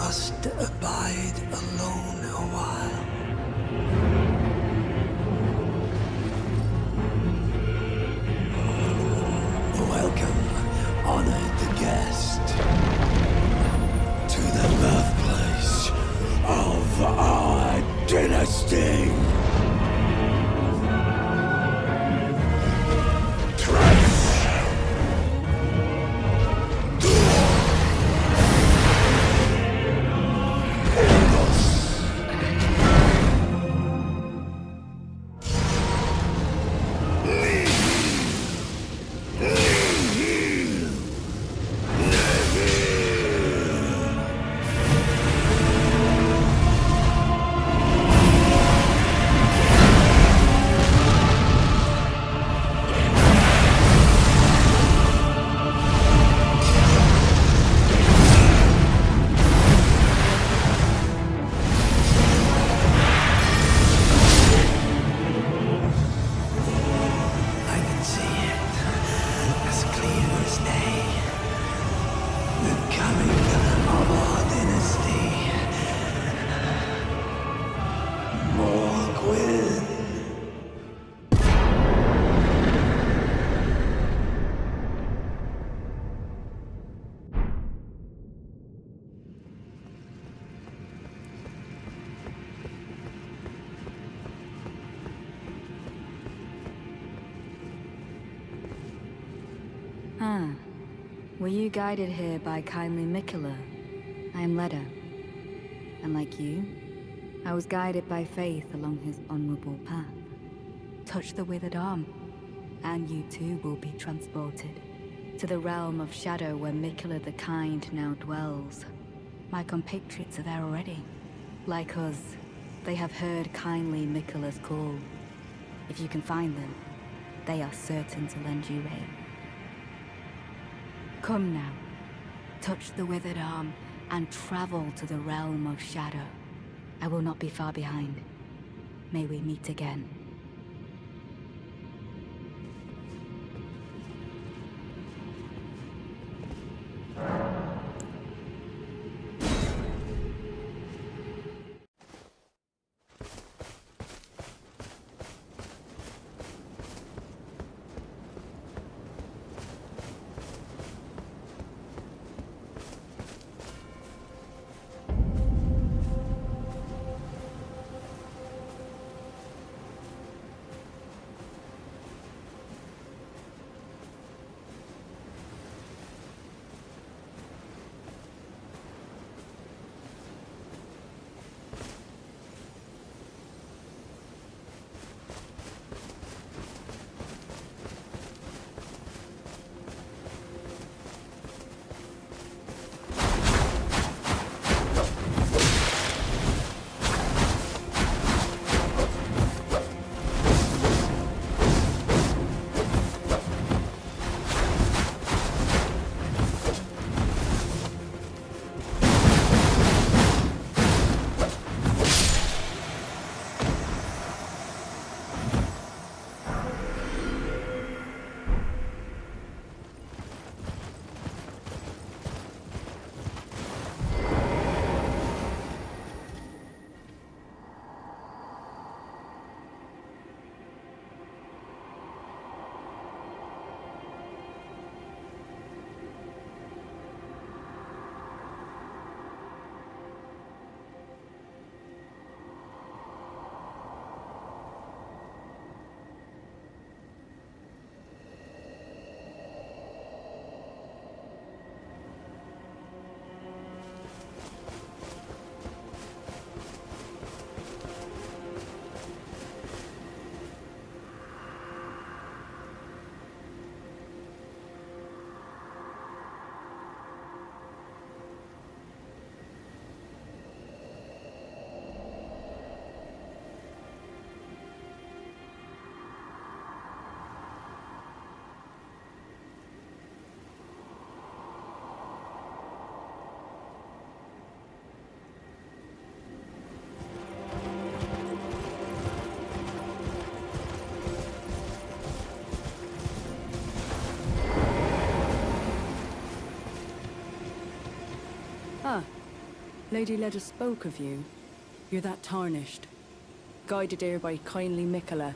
must abide alone a while. Welcome, honored guest, to the birthplace of our dynasty. Were you guided here by kindly Mikola? I am Leda. And like you, I was guided by faith along his honorable path. Touch the withered arm, and you too will be transported to the realm of shadow where Mikola the Kind now dwells. My compatriots are there already. Like us, they have heard kindly Mikola's call. If you can find them, they are certain to lend you aid. Come now, touch the withered arm, and travel to the realm of shadow. I will not be far behind. May we meet again. Lady Leda spoke of you. You're that tarnished. Guided here by kindly Mikola.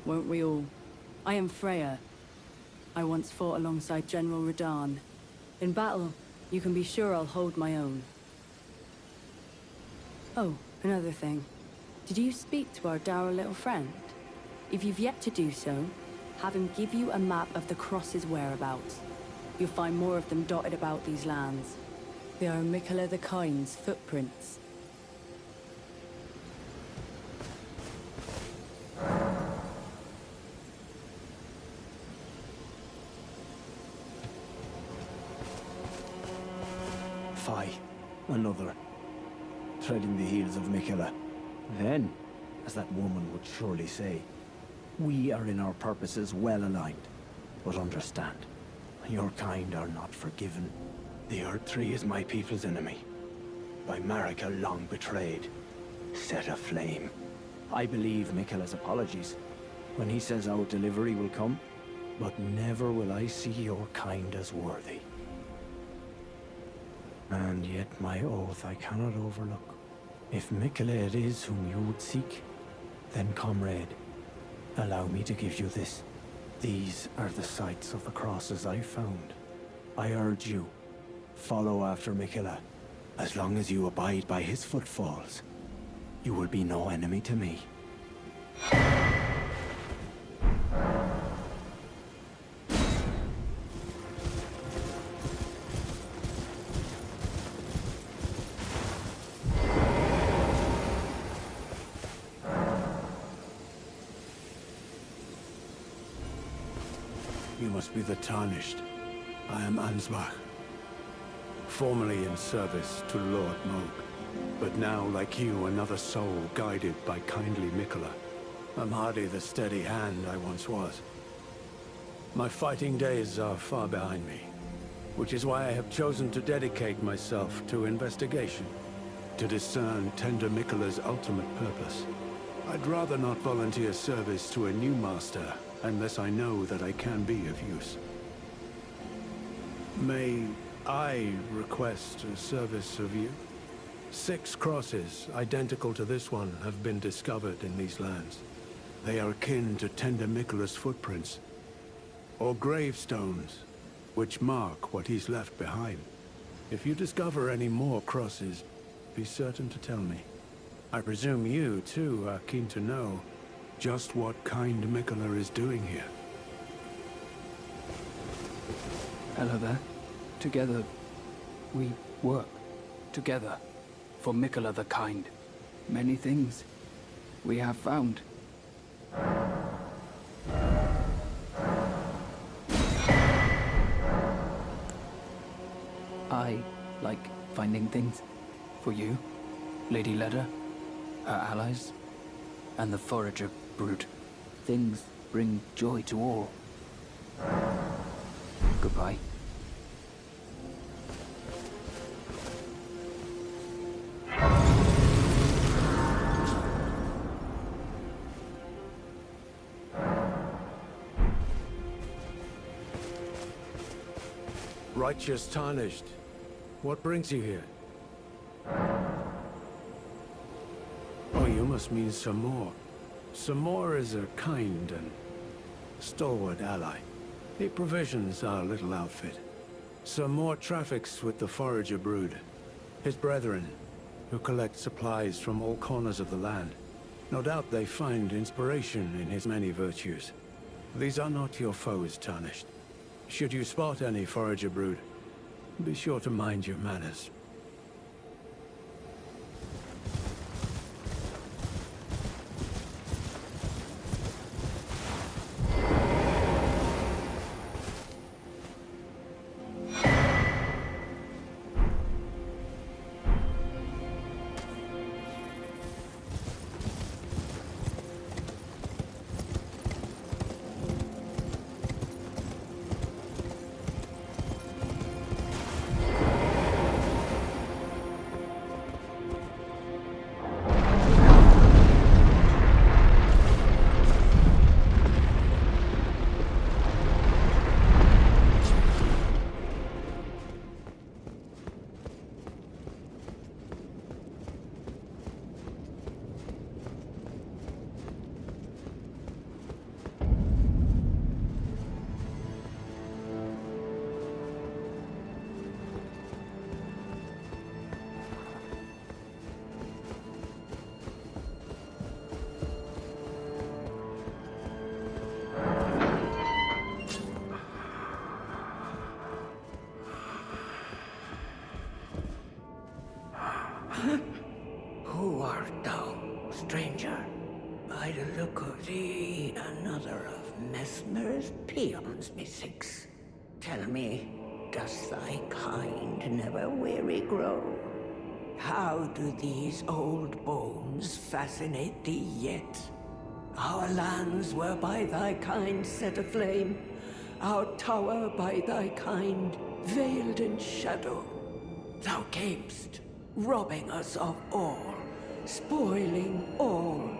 Weren't we all? I am Freya. I once fought alongside General Radahn. In battle, you can be sure I'll hold my own. Oh, another thing. Did you speak to our dour little friend? If you've yet to do so, have him give you a map of the Cross's whereabouts. You'll find more of them dotted about these lands. They are Mikola the Kind's footprints. Fie, another. Treading the heels of Mikola. Then, as that woman would surely say, we are in our purposes well aligned. But understand, your kind are not forgiven. The Erdtree is my people's enemy. By Marika long betrayed. Set aflame. I believe Mikola's apologies when he says our delivery will come, but never will I see your kind as worthy. And yet my oath I cannot overlook. If Mikola it is whom you would seek, then comrade, allow me to give you this. These are the sites of the crosses I found. I urge you, follow after Mikola. As long as you abide by his footfalls, you will be no enemy to me. You must be the Tarnished. I am Ansbach. Formerly in service to Lord Moog, but now, like you, another soul guided by kindly Mikola. I'm hardly the steady hand I once was. My fighting days are far behind me, which is why I have chosen to dedicate myself to investigation, to discern tender Mikola's ultimate purpose. I'd rather not volunteer service to a new master unless I know that I can be of use. May I request a service of you? 6 crosses, identical to this one, have been discovered in these lands. They are akin to tender Mikola's footprints, or gravestones, which mark what he's left behind. If you discover any more crosses, be certain to tell me. I presume you, too, are keen to know just what kind Mikola is doing here. Hello there. Together, we work. Together. For Mikola the Kind. Many things we have found. I like finding things. For you, Lady Leda, her allies, and the Forager brood. Things bring joy to all. Goodbye. Righteous Tarnished, what brings you here? Oh, you must mean Samor. Samor is a kind and stalwart ally. He provisions our little outfit. Samor traffics with the Forager brood, his brethren, who collect supplies from all corners of the land. No doubt they find inspiration in his many virtues. These are not your foes, Tarnished. Should you spot any Forager brood, be sure to mind your manners. Who art thou, stranger? By the look of thee, another of Mesmer's peons, methinks. Tell me, does thy kind never weary grow? How do these old bones fascinate thee yet? Our lands were by thy kind set aflame, our tower by thy kind veiled in shadow. Thou camest, robbing us of all, spoiling all.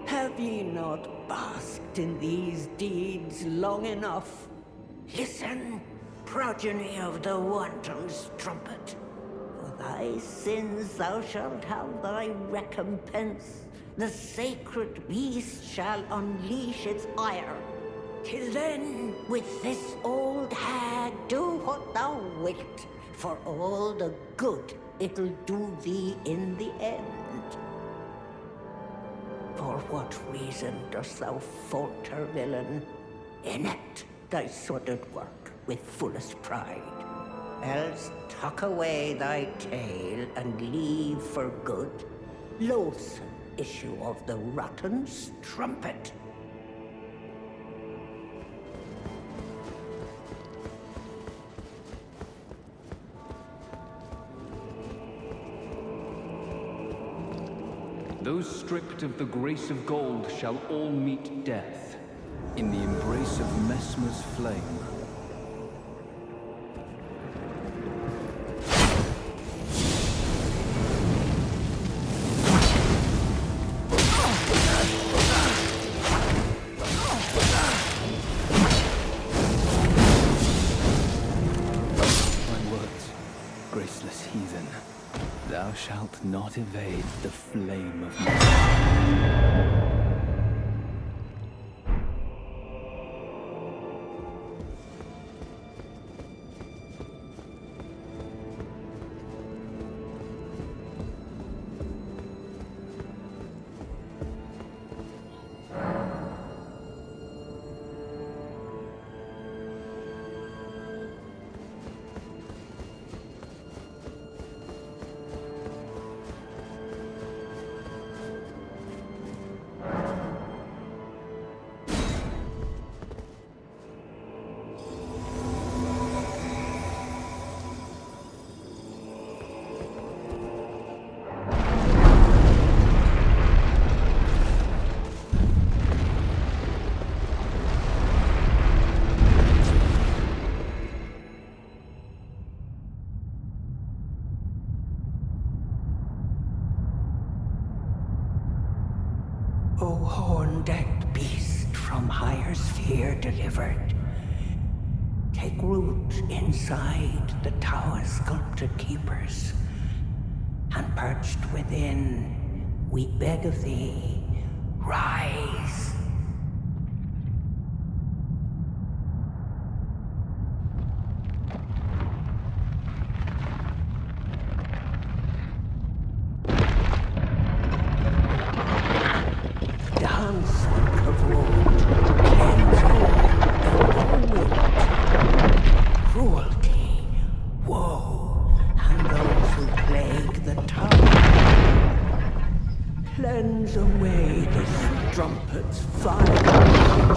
Have ye not basked in these deeds long enough? Listen, progeny of the wanton's trumpet. For thy sins thou shalt have thy recompense. The sacred beast shall unleash its ire. Till then, with this old hag, do what thou wilt, for all the good it'll do thee in the end. For what reason dost thou falter, villain? Enact thy sordid work with fullest pride. Else tuck away thy tale and leave for good loathsome issue of the rotten strumpet. Those stripped of the grace of gold shall all meet death. In the embrace of Mesmer's flame. My words, graceless heathen. Thou shalt not evade the flame of Mesmer. O horn-decked beast from higher sphere delivered, take root inside the tower's sculpted keepers, and perched within, we beg of thee, rise. Cleanse away the strumpet's fire.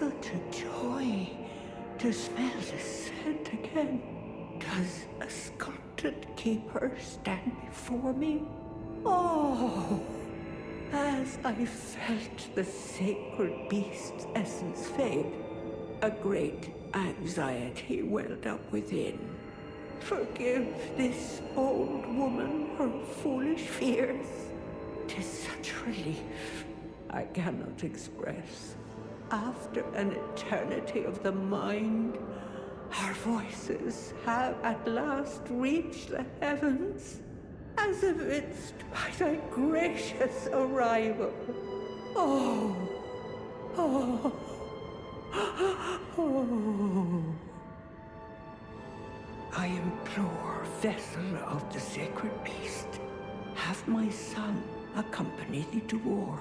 such a joy to smell the scent again. Does a sculpted keeper stand before me? Oh, as I felt the sacred beast's essence fade, a great anxiety welled up within. Forgive this old woman her foolish fears. 'Tis such relief I cannot express. After an eternity of the mind, our voices have at last reached the heavens, as evinced by thy gracious arrival. Oh, oh, oh. I implore, vessel of the sacred beast, have my son accompany thee to war,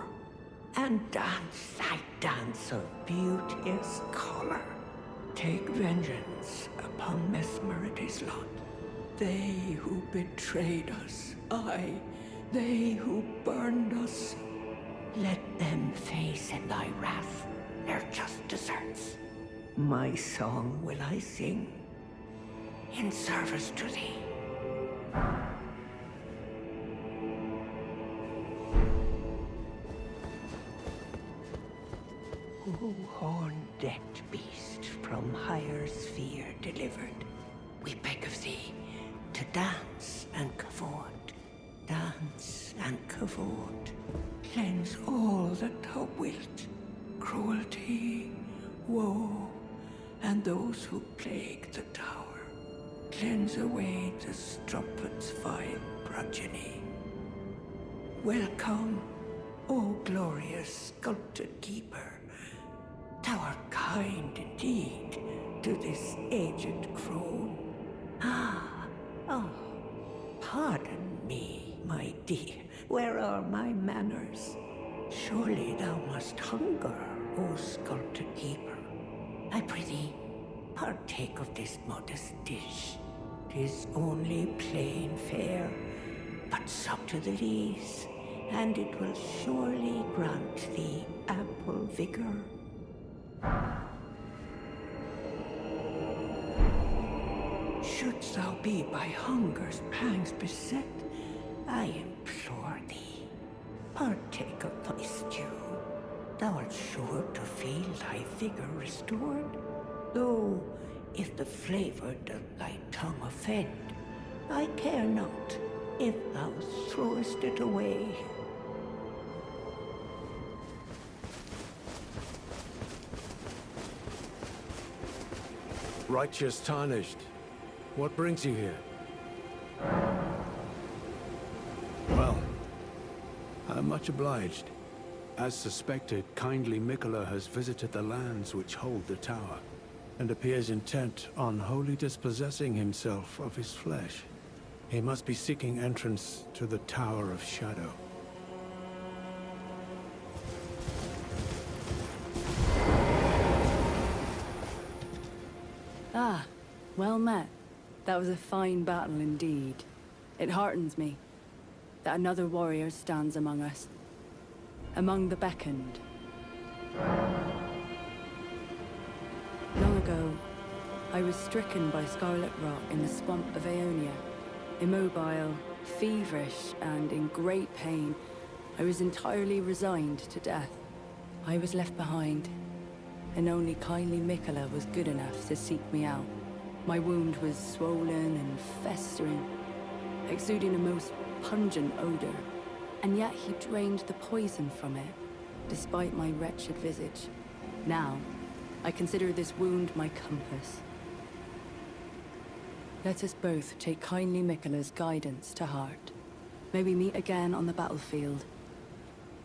and dance thy dance of beauteous color. Take vengeance upon Mesmerity's lot. They who betrayed us, aye, they who burned us, let them face in thy wrath their just deserts. My song will I sing, in service to thee. O horn-decked beast from higher sphere delivered, we beg of thee to dance and cavort, dance and cavort. Cleanse all that thou wilt, cruelty, woe, and those who plague the tower. Cleanse away the strumpet's vile progeny. Welcome, O glorious sculpted keeper. Thou art kind indeed to this aged crone. Oh, pardon me, my dear. Where are my manners? Surely thou must hunger, O sculpted keeper. I prithee, partake of this modest dish. 'Tis only plain fare, but sup to the lees, and it will surely grant thee ample vigor. Shouldst thou be by hunger's pangs beset, I implore thee, partake of thy stew. Thou art sure to feel thy vigor restored, though if the flavor doth thy tongue offend, I care not if thou throwest it away. Righteous Tarnished, what brings you here? Well, I'm much obliged. As suspected, kindly Mikola has visited the lands which hold the tower, and appears intent on wholly dispossessing himself of his flesh. He must be seeking entrance to the Tower of Shadow. Ah, well met. That was a fine battle indeed. It heartens me that another warrior stands among us, among the beckoned. Long ago, I was stricken by scarlet rot in the swamp of Aeonia. Immobile, feverish, and in great pain, I was entirely resigned to death. I was left behind, and only kindly Mikola was good enough to seek me out. My wound was swollen and festering, exuding a most pungent odor, and yet he drained the poison from it, despite my wretched visage. Now, I consider this wound my compass. Let us both take kindly Mikola's guidance to heart. May we meet again on the battlefield,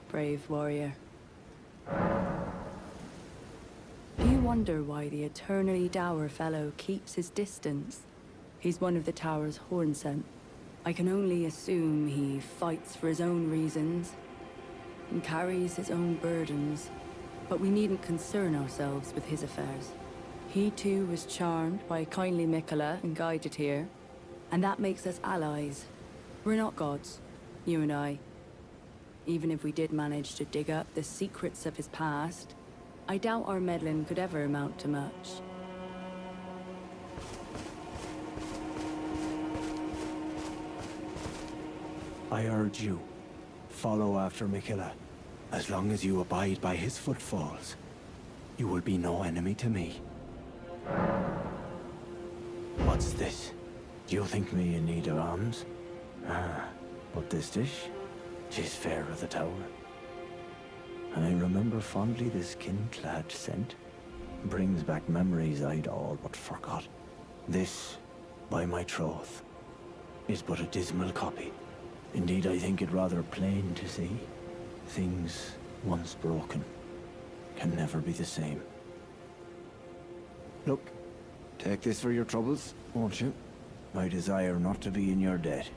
brave warrior. Do you wonder why the eternally dour fellow keeps his distance? He's one of the tower's hornsent. I can only assume he fights for his own reasons and carries his own burdens, but we needn't concern ourselves with his affairs. He too was charmed by kindly Mikola and guided here, and that makes us allies. We're not gods, you and I. Even if we did manage to dig up the secrets of his past, I doubt our meddling could ever amount to much. I urge you, follow after Mikilla. As long as you abide by his footfalls, you will be no enemy to me. What's this? Do you think me in need of alms? Ah, but this dish, 'tis fair of the tower. And I remember fondly this skin-clad scent. Brings back memories I'd all but forgot. This, by my troth, is but a dismal copy. Indeed, I think it rather plain to see. Things once broken can never be the same. Look, take this for your troubles, won't you? I desire not to be in your debt.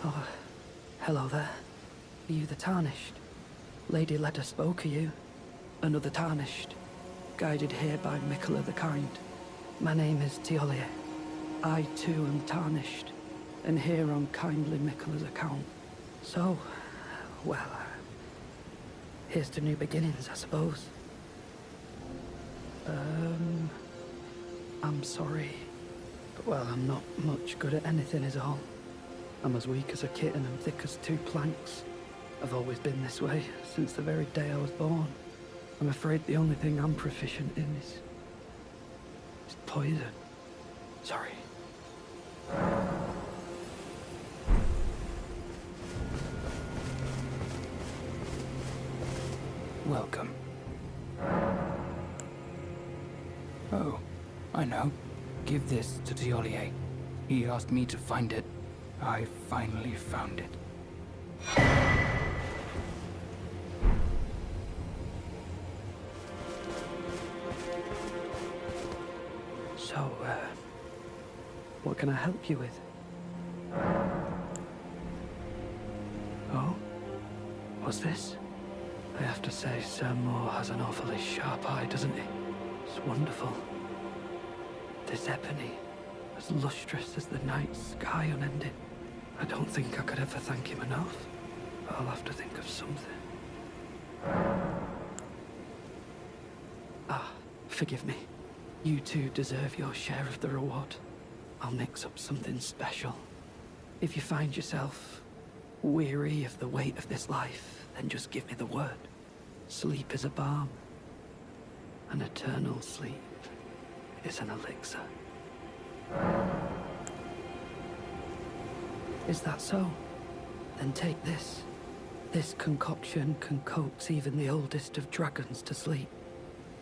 Oh, hello there. Are you the Tarnished? Lady Leda spoke of you. Another Tarnished. Guided here by Mikilla the Kind. My name is Tiolier. I too am Tarnished, and here on kindly Mikilla's account. So, well, here's to new beginnings, I suppose. I'm sorry. But, well, I'm not much good at anything is all. I'm as weak as a kitten and thick as two planks. I've always been this way, since the very day I was born. I'm afraid the only thing I'm proficient in is poison. Sorry. Welcome. Oh, I know. Give this to Tiolier. He asked me to find it. I finally found it. So, what can I help you with? Oh? What's this? I have to say, Sir Moore has an awfully sharp eye, doesn't he? It's wonderful. This ebony, as lustrous as the night sky unending. I don't think I could ever thank him enough. I'll have to think of something. Ah, forgive me. You two deserve your share of the reward. I'll mix up something special. If you find yourself weary of the weight of this life, then just give me the word. Sleep is a balm. An eternal sleep is an elixir. Is that so? Then take this. This concoction can coax even the oldest of dragons to sleep.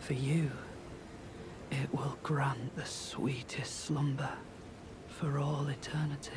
For you, it will grant the sweetest slumber for all eternity.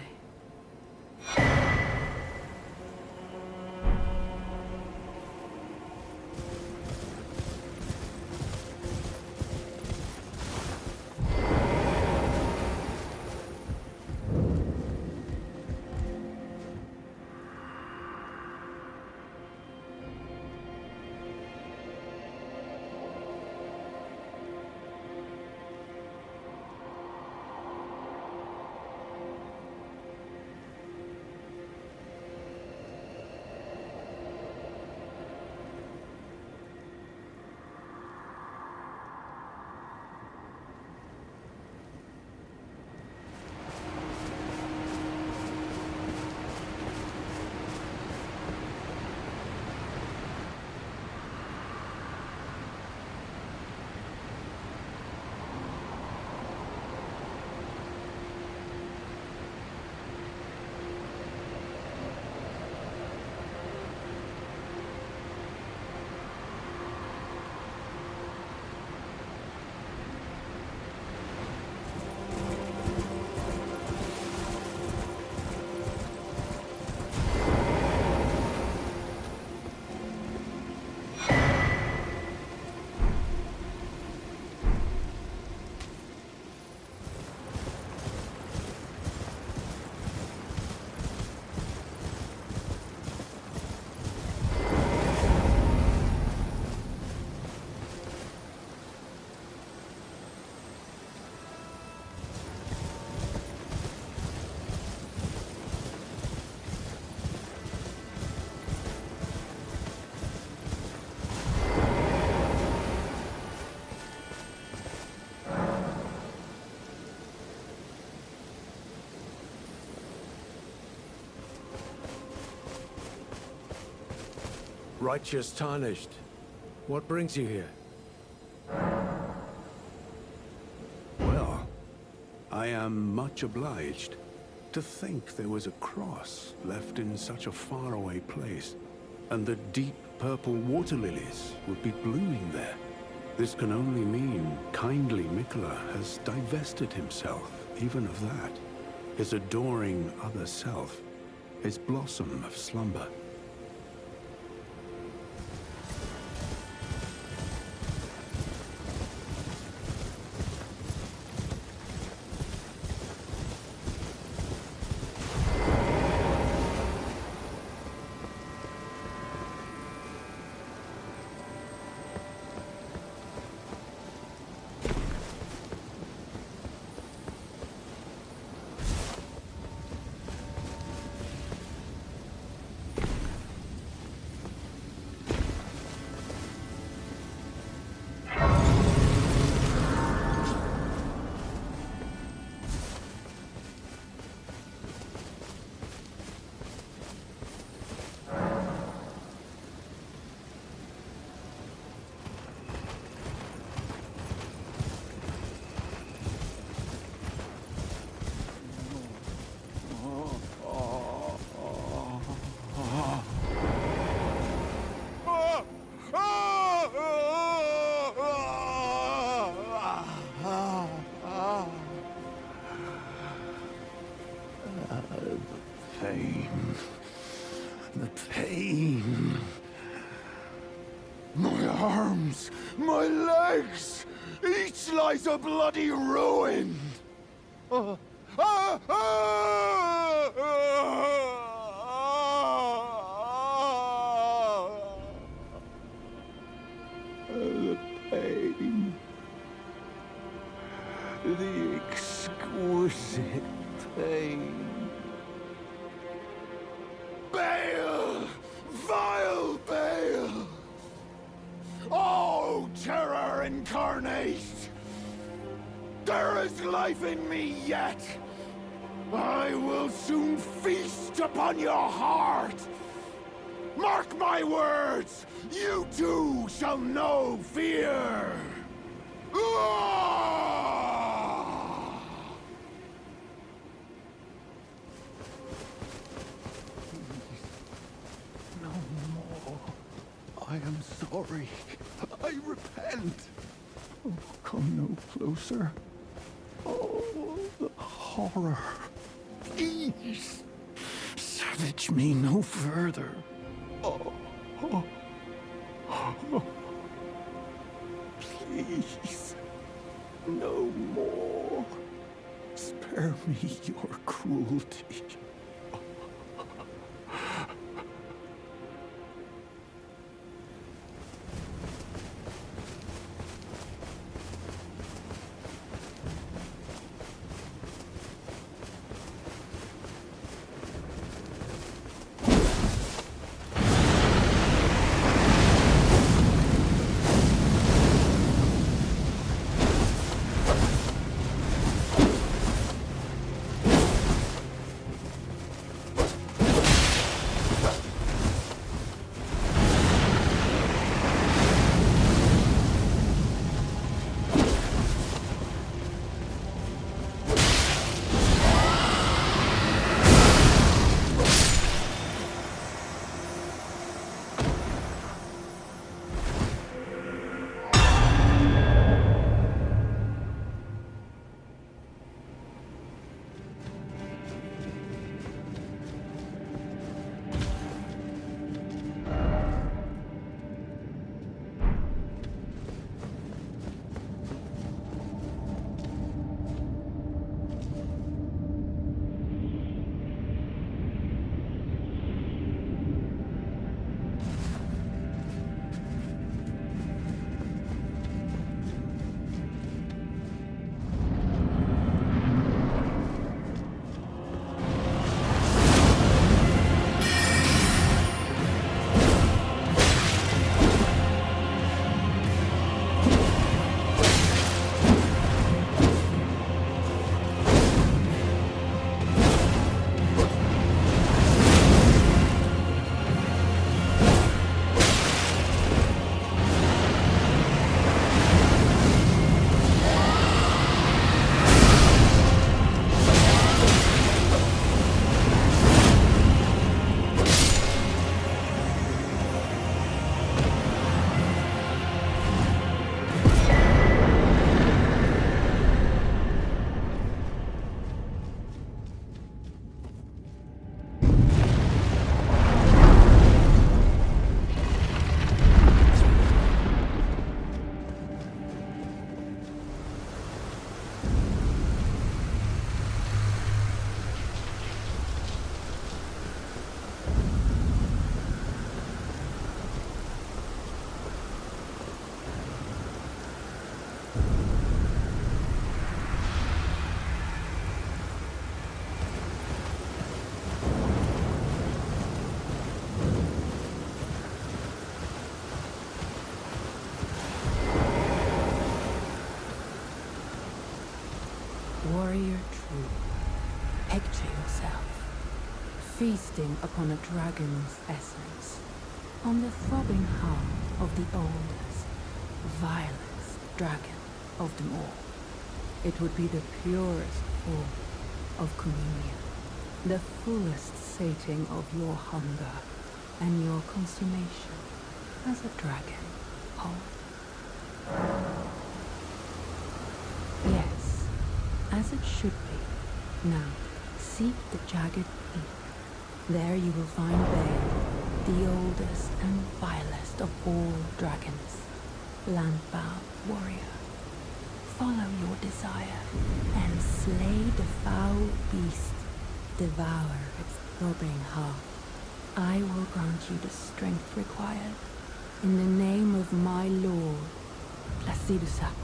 Righteous Tarnished. What brings you here? Well, I am much obliged. To think there was a cross left in such a faraway place, and the deep purple water lilies would be blooming there. This can only mean kindly Mikola has divested himself even of that. His adoring other self, his blossom of slumber. The pain. My arms, my legs, each lies a bloody ruin. The pain. The exquisite pain. Bale! Vile Bale! Oh, terror incarnate! There is life in me yet! I will soon feast upon your heart! Mark my words! You too shall know fear! I am sorry. I repent. Oh, come no closer. Oh, the horror. Please, savage me no further. Oh, oh, oh. Please, no more. Spare me your cruelty. feasting upon a dragon's essence, on the throbbing heart of the oldest, vilest dragon of them all. It would be the purest form of communion, the fullest sating of your hunger and your consummation as a dragon whole. Yes, as it should be. Now, seek the jagged peak. There you will find Bale, the oldest and vilest of all dragons, land-bound warrior. Follow your desire and slay the foul beast. Devour its throbbing heart. I will grant you the strength required. In the name of my lord, Placidusax.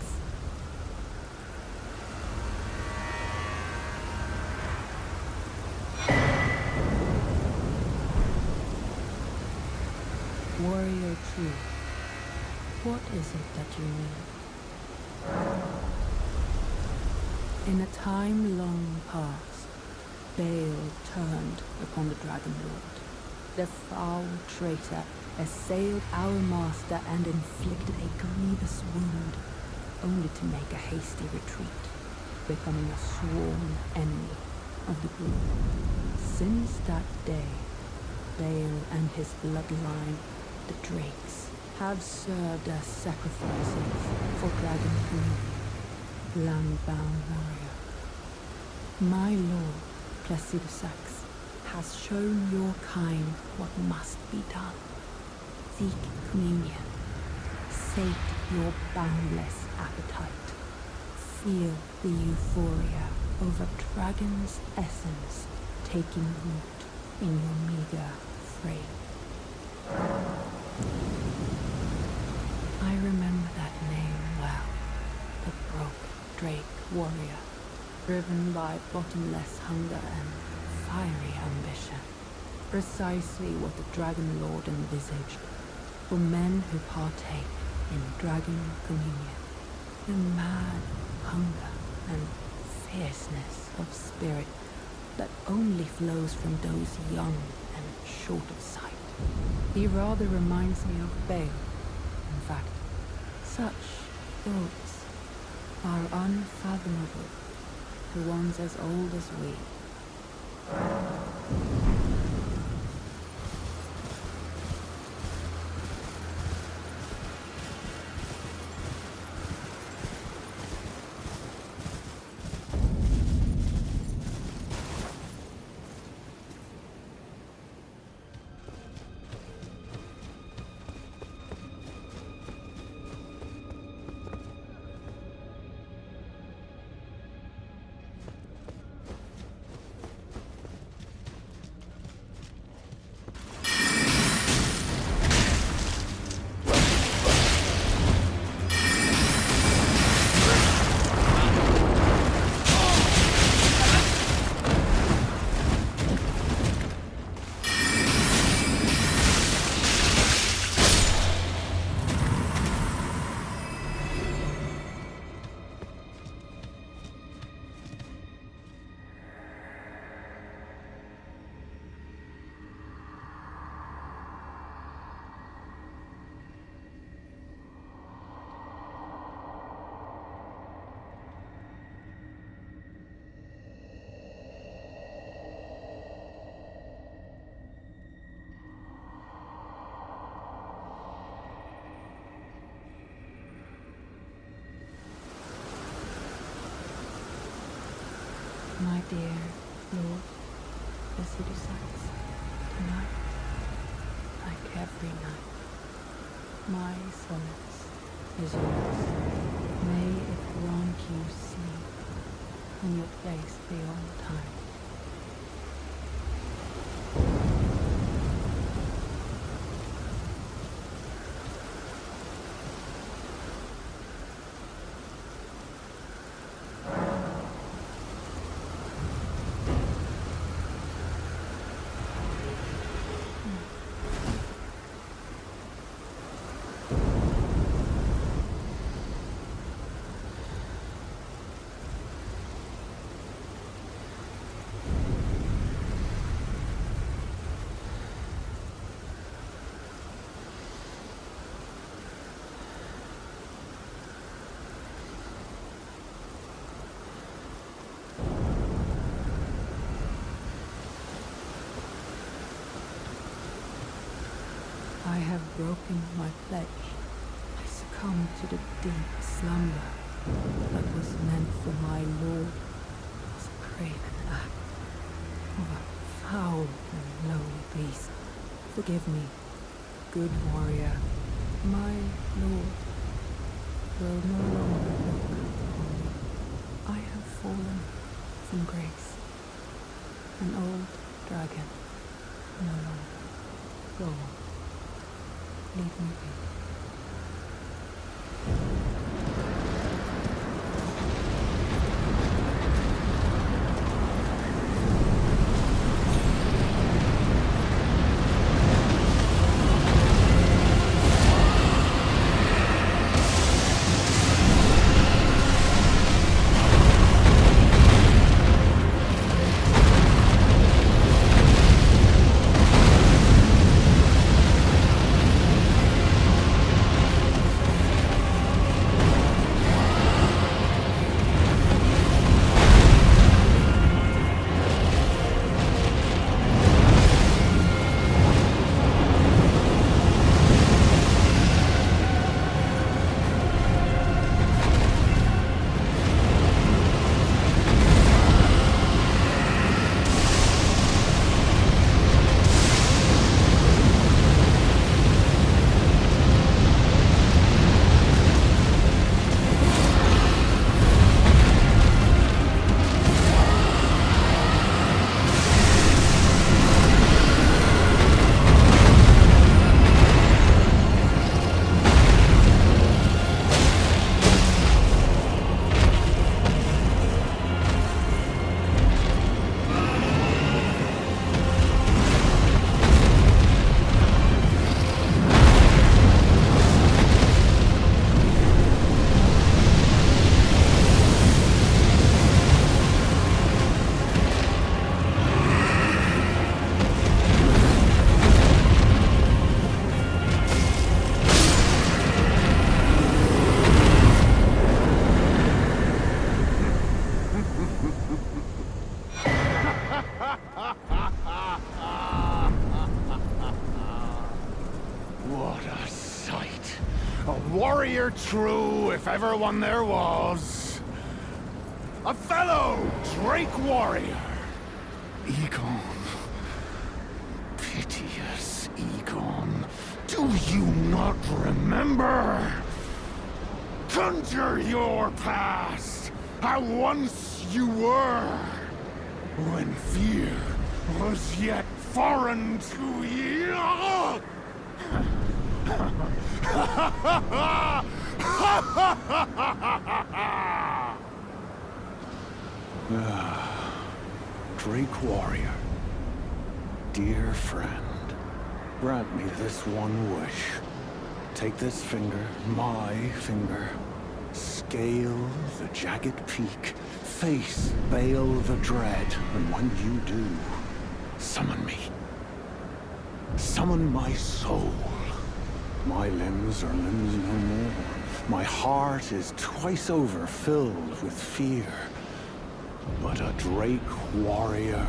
Warrior true, what is it that you need? In a time long past, Bale turned upon the Dragon Lord. The foul traitor assailed our master and inflicted a grievous wound, only to make a hasty retreat, becoming a sworn enemy of the group. Since that day, Bale and his bloodline, the Drakes, have served as sacrifices for Dragon Communion, land-bound warrior. My lord, Placidusax, has shown your kind what must be done. Seek communion. Sate your boundless appetite. Feel the euphoria over Dragon's essence taking root in your meager frame. I remember that name well. The broke Drake warrior, driven by bottomless hunger and fiery ambition. Precisely what the Dragon Lord envisaged for men who partake in Dragon Communion. The mad hunger and fierceness of spirit that only flows from those young and short of sight. He rather reminds me of Bale. In fact, such thoughts are unfathomable to ones as old as we. My dear Lord, Placidusax, tonight, like every night, my solace is yours. May it grant you sleep in your place beyond time. I have broken my pledge. I succumb to the deep slumber that was meant for my lord. It was a craven act of a foul and lowly beast. Forgive me, good warrior. My lord will no longer look upon me. I have fallen from grace. An old dragon, no longer. Go on. Leave me be. What a sight. A warrior true, if ever one there was. A fellow Drake warrior. Igon. Piteous Igon. Do you not remember? Conjure your past. How once you were. When fear was yet foreign to ye. Drake warrior, dear friend, grant me this one wish. Take this finger, my finger, scale the jagged peak, face Baal the Dread, and when you do, summon me. Summon my soul. My limbs are limbs no more. My heart is twice over filled with fear. But a Drake warrior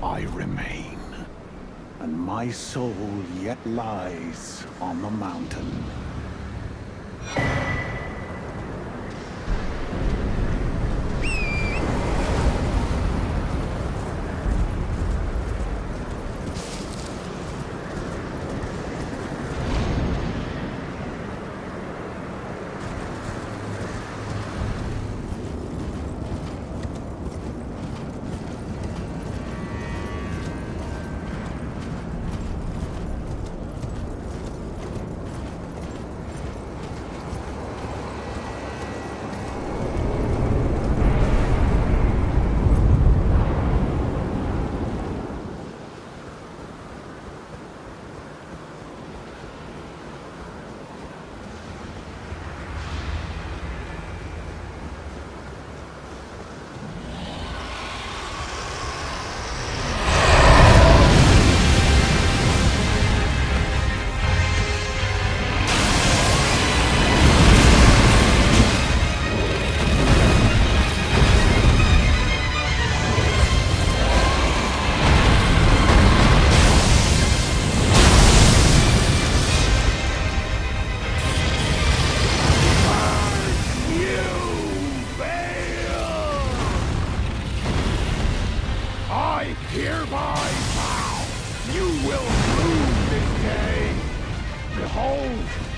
I remain. And my soul yet lies on the mountain.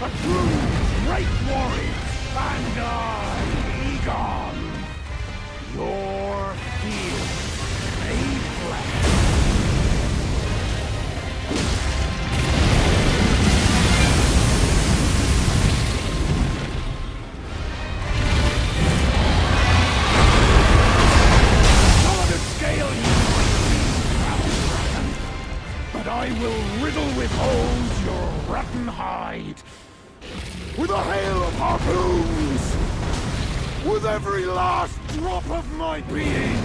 A true great warrior! And I, Igon, your fears made flesh. I will riddle with holes your rotten hide. With a hail of harpoons! With every last drop of my being!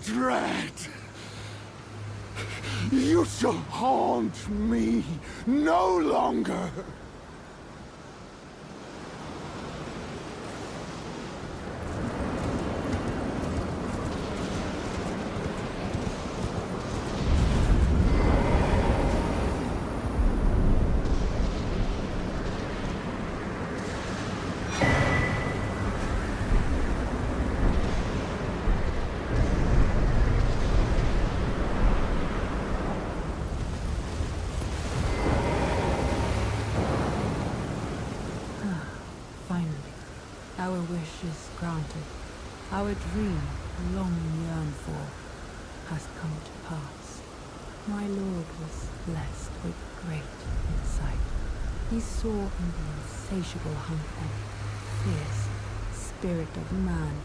Dread! You shall haunt me no longer! Our wish is granted. Our dream, long yearned for, has come to pass. My lord was blessed with great insight. He saw in the insatiable hunger and fierce spirit of man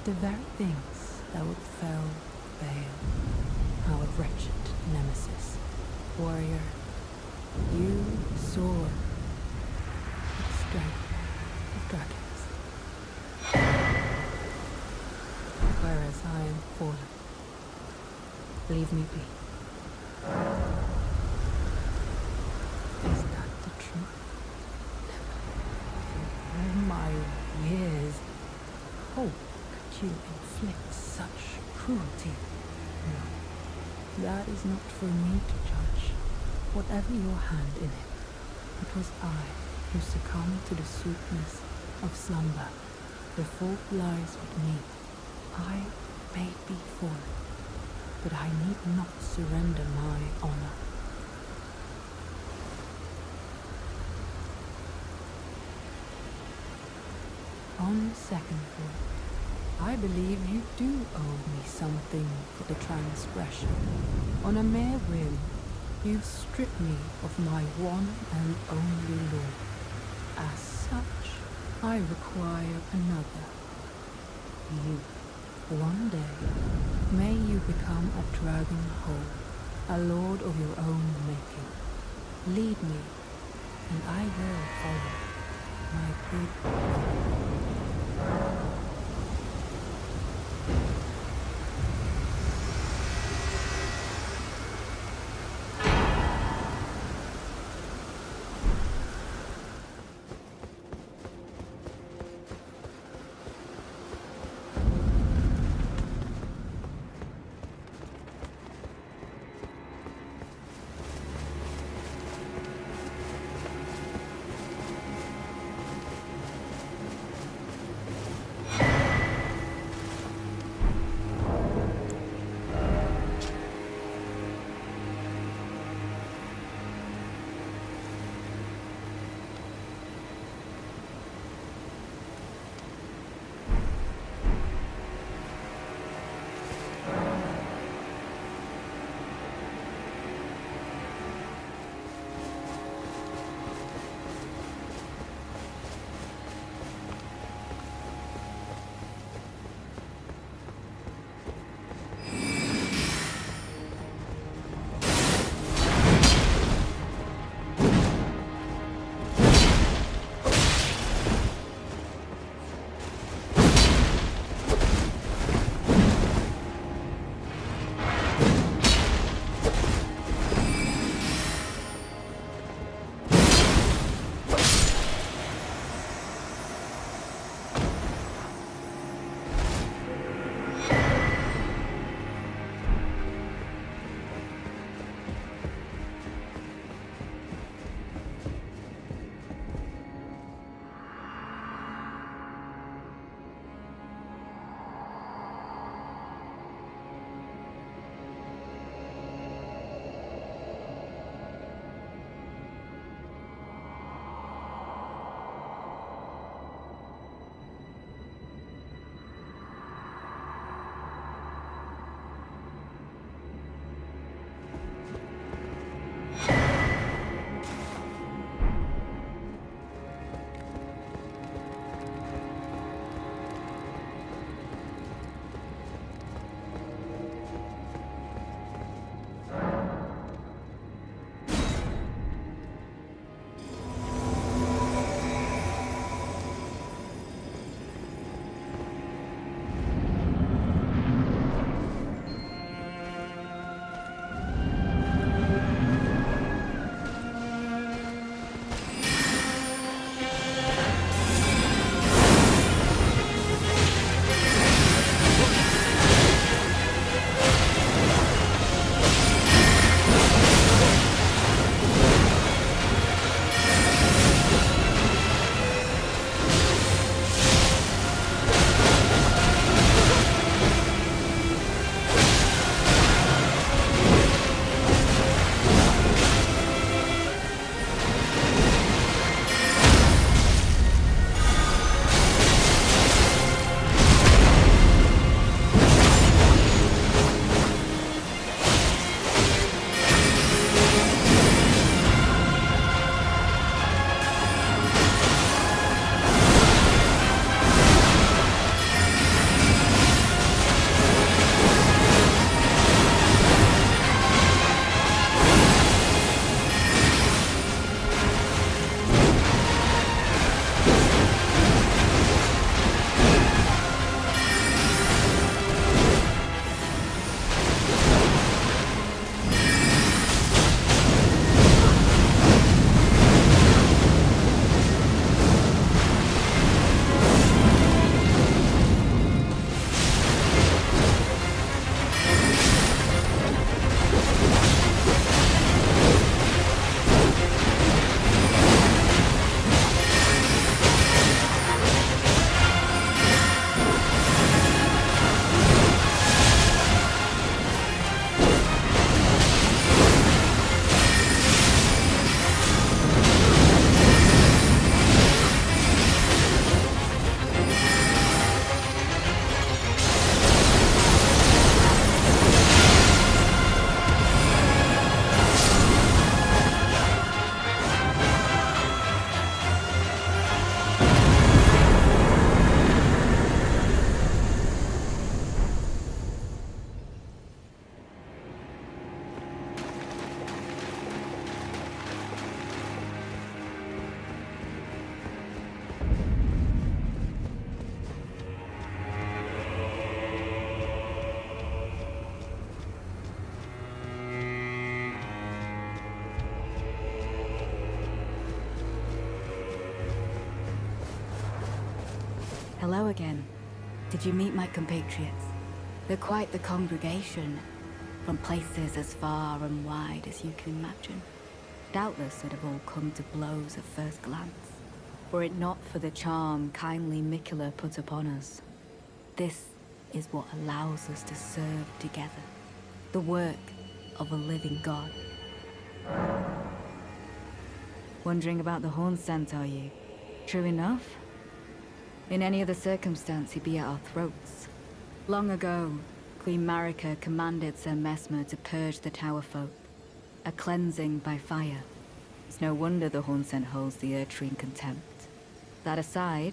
the very things that would fell Baal, our wretched nemesis. Warrior, you soar with strength of dragons. Whereas I am fallen. Leave me be. Is that the truth? Never. All my years. Oh, could you inflict such cruelty? No. That is not for me to judge. Whatever your hand in it, it was I who succumbed to the sweetness of slumber. The fault lies with me. I may be fallen, but I need not surrender my honor. On second thought, I believe you do owe me something for the transgression. On a mere whim, you've stripped me of my one and only lord. As such, I require another. You. One day, may you become a dragon whole, a lord of your own making. Lead me, and I will follow, my good lord. Hello again. Did you meet my compatriots? They're quite the congregation, from places as far and wide as you can imagine. Doubtless it'd have all come to blows at first glance, were it not for the charm kindly Miquella put upon us. This is what allows us to serve together, the work of a living god. Wondering about the horn scent, are you? True enough. In any other circumstance, he'd be at our throats. Long ago, Queen Marika commanded Sir Messmer to purge the Tower folk, a cleansing by fire. It's no wonder the horn scent holds the Erdtree in contempt. That aside,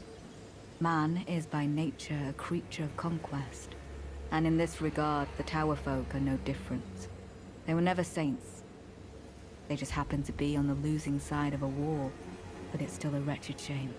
man is by nature a creature of conquest, and in this regard, the Tower folk are no different. They were never saints. They just happened to be on the losing side of a war, but it's still a wretched shame.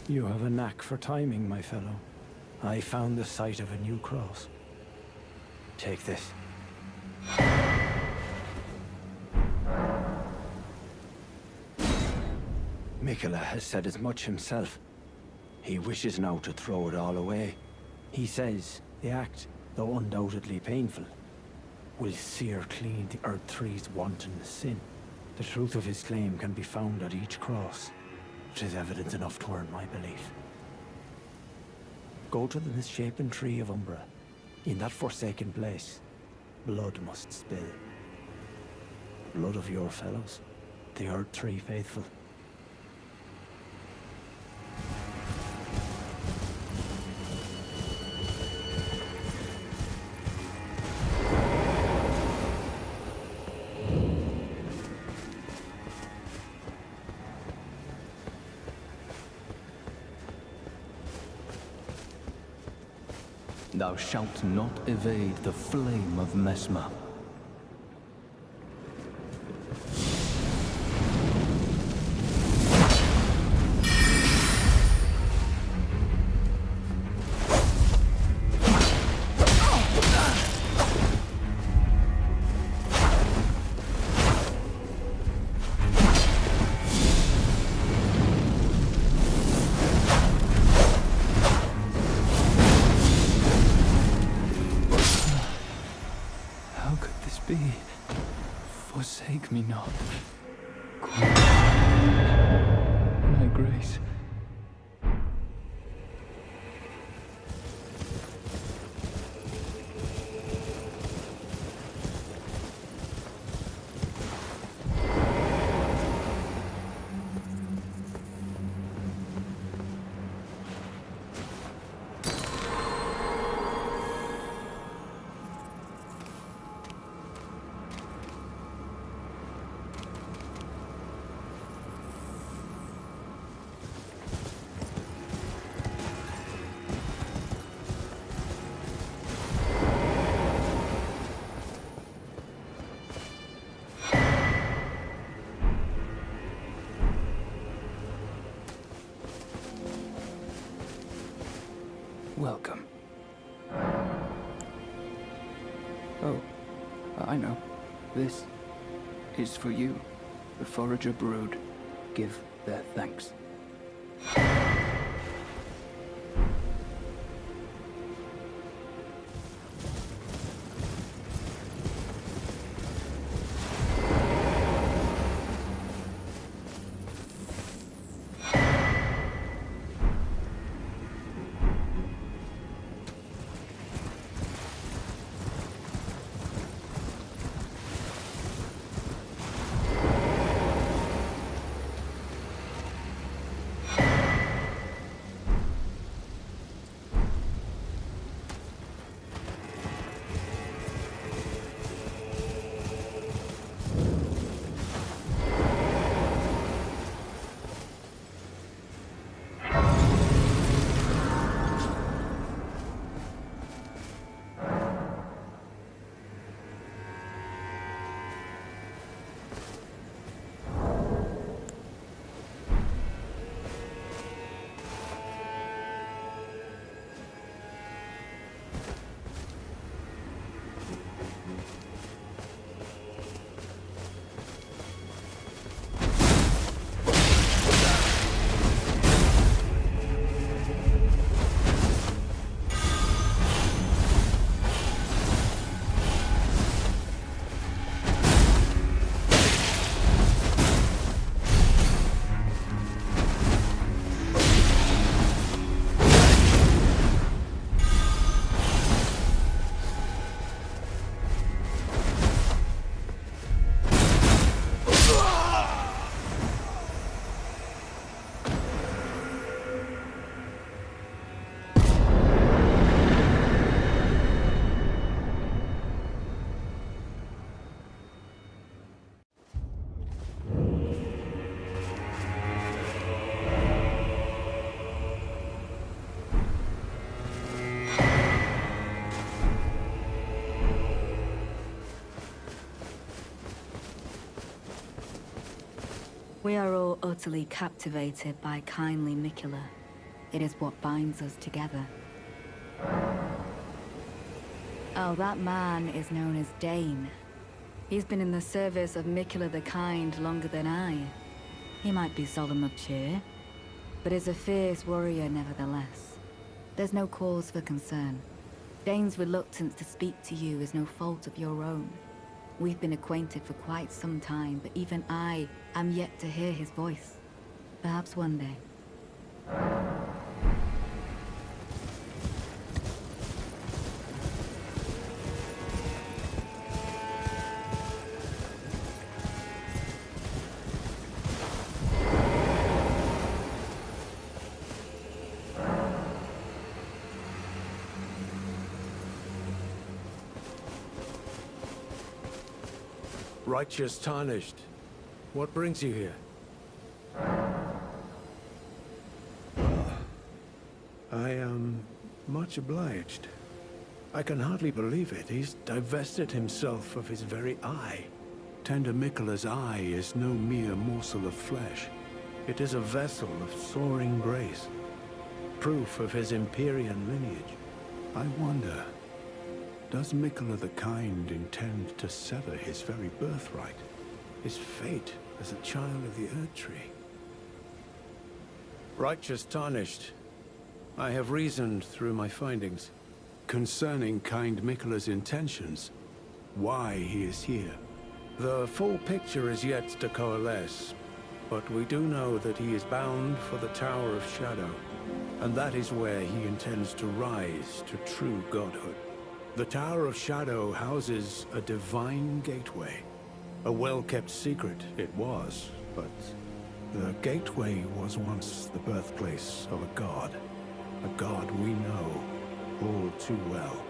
You have a knack for timing, my fellow. I found the site of a new cross. Take this. Miquella has said as much himself. He wishes now to throw it all away. He says the act, though undoubtedly painful, will sear clean the Erdtree's wanton sin. The truth of his claim can be found at each cross. It is evidence enough to earn my belief. Go to the misshapen tree of Umbra. In that forsaken place, blood must spill. Blood of your fellows, the Erdtree faithful. Thou shalt not evade the flame of Messmer. Forsake me not, Queen. My grace. Welcome. Oh, I know. This is for you. The Forager brood give their thanks. We are all utterly captivated by kindly Miquella. It is what binds us together. Oh, that man is known as Dane. He's been in the service of Miquella the Kind longer than I. He might be solemn of cheer, but is a fierce warrior nevertheless. There's no cause for concern. Dane's reluctance to speak to you is no fault of your own. We've been acquainted for quite some time, but even I am yet to hear his voice. Perhaps one day. Righteous Tarnished, what brings you here? I am much obliged. I can hardly believe it. He's divested himself of his very eye. Tender Miquella's eye is no mere morsel of flesh. It is a vessel of soaring grace, proof of his Empyrean lineage. I wonder, does Miquella the Kind intend to sever his very birthright, his fate as a child of the Erdtree? Righteous Tarnished, I have reasoned through my findings concerning Kind Miquella's intentions, why he is here. The full picture is yet to coalesce, but we do know that he is bound for the Tower of Shadow, and that is where he intends to rise to true godhood. The Tower of Shadow houses a divine gateway. A well-kept secret it was, but the gateway was once the birthplace of a god we know all too well.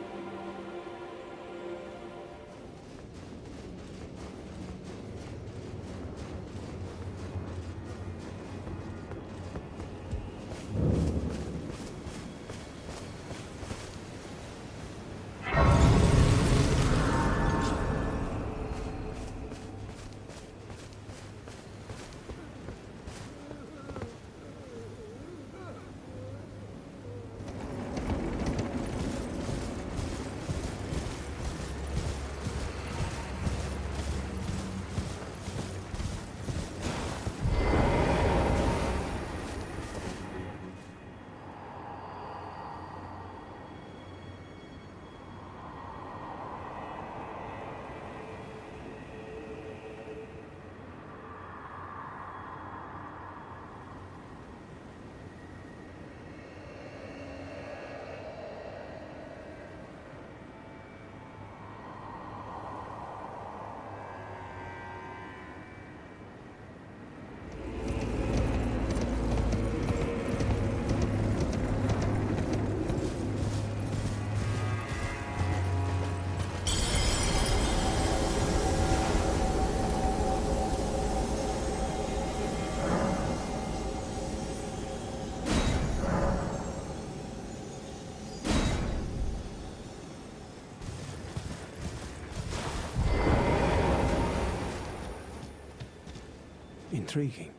Intriguing.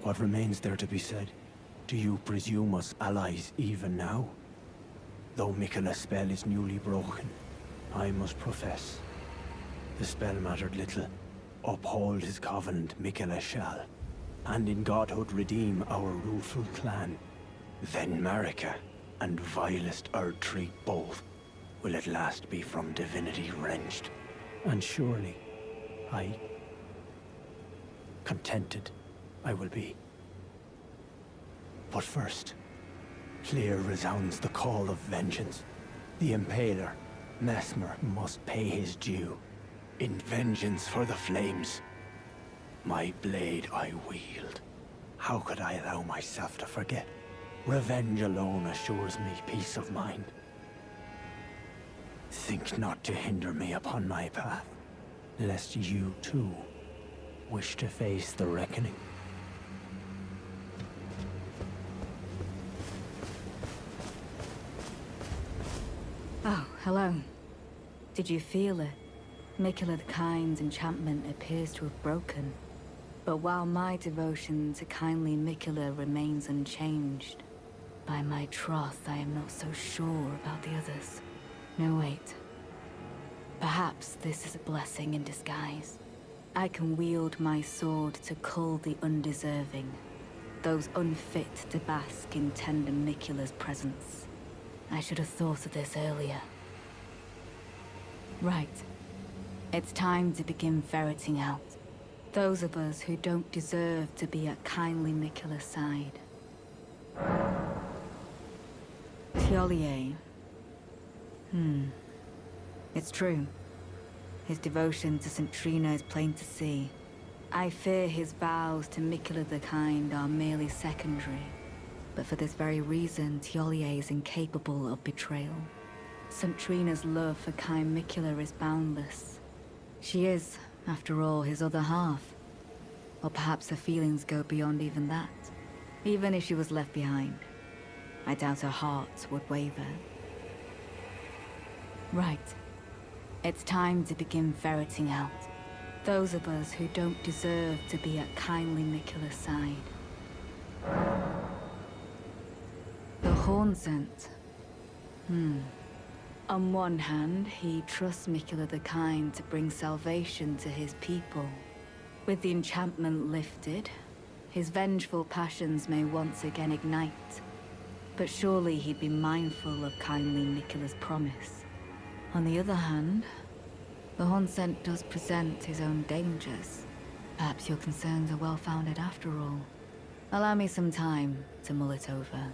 What remains there to be said? Do you presume us allies even now? Though Miquella's spell is newly broken, I must profess, the spell mattered little. Uphold his covenant, Miquella shall, and in godhood redeem our ruleful clan. Then Marika and vilest Erdtree both will at last be from divinity wrenched. And surely, contented I will be. But first, clear resounds the call of vengeance. The Impaler, Mesmer, must pay his due. In vengeance for the flames, my blade I wield. How could I allow myself to forget? Revenge alone assures me peace of mind. Think not to hinder me upon my path, lest you too wish to face the reckoning. Oh, hello. Did you feel it? Miquella the Kind's enchantment appears to have broken. But while my devotion to kindly Miquella remains unchanged, by my troth I am not so sure about the others. No, wait. Perhaps this is a blessing in disguise. I can wield my sword to cull the undeserving, those unfit to bask in tender Miquella's presence. I should have thought of this earlier. Right. It's time to begin ferreting out those of us who don't deserve to be at kindly Miquella's side. Thiolier. It's true. His devotion to St. Trina is plain to see. I fear his vows to Miquella the Kind are merely secondary. But for this very reason, Thiolier is incapable of betrayal. St. Trina's love for kind Miquella is boundless. She is, after all, his other half. Or perhaps her feelings go beyond even that. Even if she was left behind, I doubt her heart would waver. Right. It's time to begin ferreting out those of us who don't deserve to be at kindly Miquella's side. The horn scent. On one hand, he trusts Miquella the Kind to bring salvation to his people. With the enchantment lifted, his vengeful passions may once again ignite. But surely he'd be mindful of kindly Miquella's promise. On the other hand, the horn scent does present his own dangers. Perhaps your concerns are well-founded after all. Allow me some time to mull it over.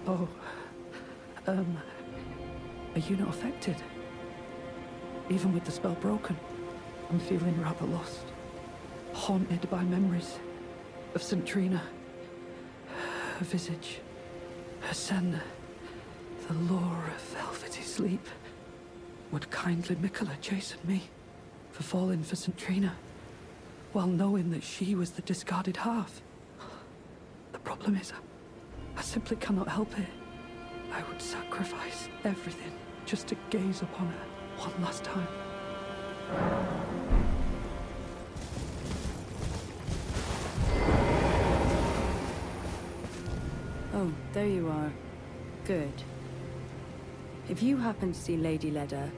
Oh, are you not affected? Even with the spell broken, I'm feeling rather lost. Haunted by memories of St. Trina. Her visage, her scent, the lure of velvety sleep. Would kindly Miquella chasten me for falling for St. Trina, while knowing that she was the discarded half? The problem is, I simply cannot help it. I would sacrifice everything just to gaze upon her one last time. Oh, there you are. Good. If you happen to see Lady Leda,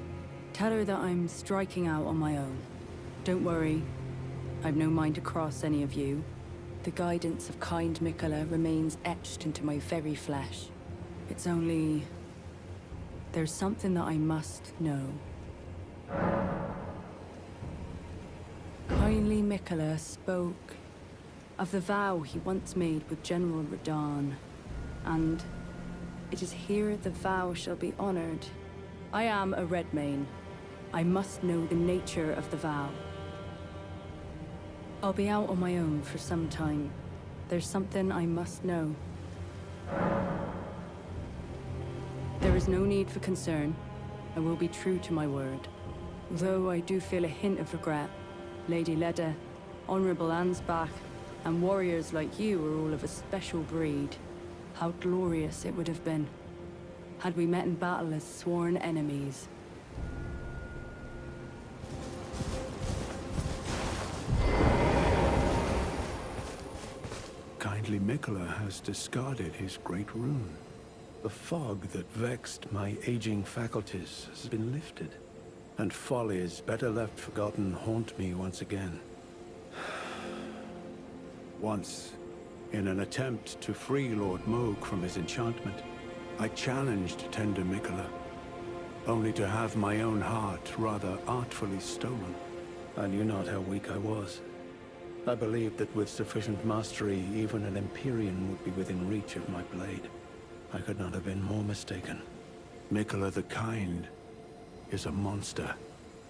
tell her that I'm striking out on my own. Don't worry. I've no mind to cross any of you. The guidance of kind Miquella remains etched into my very flesh. It's only... there's something that I must know. Kindly Miquella spoke of the vow he once made with General Radahn, and it is here the vow shall be honored. I am a Redmane. I must know the nature of the vow. I'll be out on my own for some time. There's something I must know. There is no need for concern. I will be true to my word. Though I do feel a hint of regret. Lady Leda, Honorable Ansbach, and warriors like you are all of a special breed. How glorious it would have been had we met in battle as sworn enemies. Kindly Miquella has discarded his great rune. The fog that vexed my aging faculties has been lifted, and follies better left forgotten haunt me once again. Once, in an attempt to free Lord Mohg from his enchantment, I challenged tender Miquella, only to have my own heart rather artfully stolen. I knew not how weak I was. I believed that with sufficient mastery, even an Empyrean would be within reach of my blade. I could not have been more mistaken. Miquella the Kind is a monster,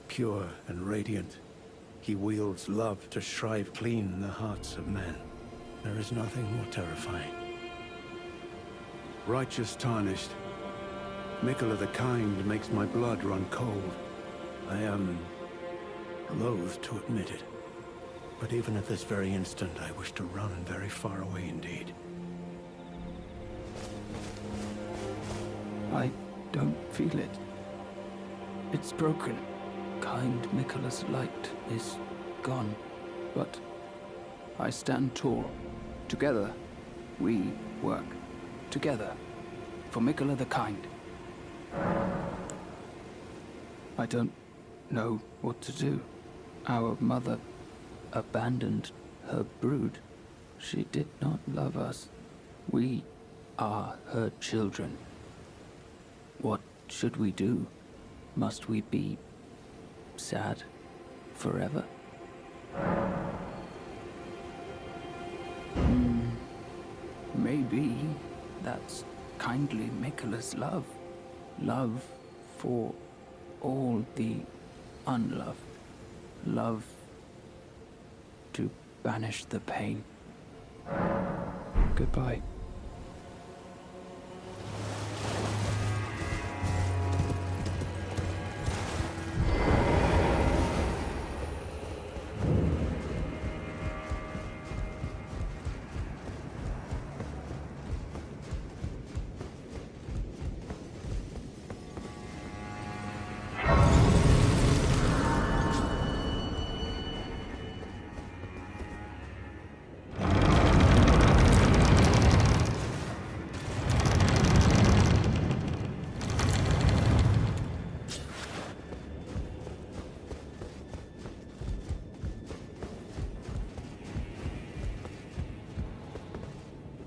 pure and radiant. He wields love to shrive clean the hearts of men. There is nothing more terrifying. Righteous tarnished, Miquella the Kind makes my blood run cold. I am loath to admit it, but even at this very instant I wish to run very far away indeed. I don't feel it. It's broken. Kind Mikkela's light is gone. But I stand tall. Together, we work. Together. For Mikkela the Kind. I don't know what to do. Our mother abandoned her brood. She did not love us. We are her children. What should we do? Must we be sad forever? Maybe that's kindly Mikkela's love. Love for all the unloved. Love to banish the pain. Goodbye.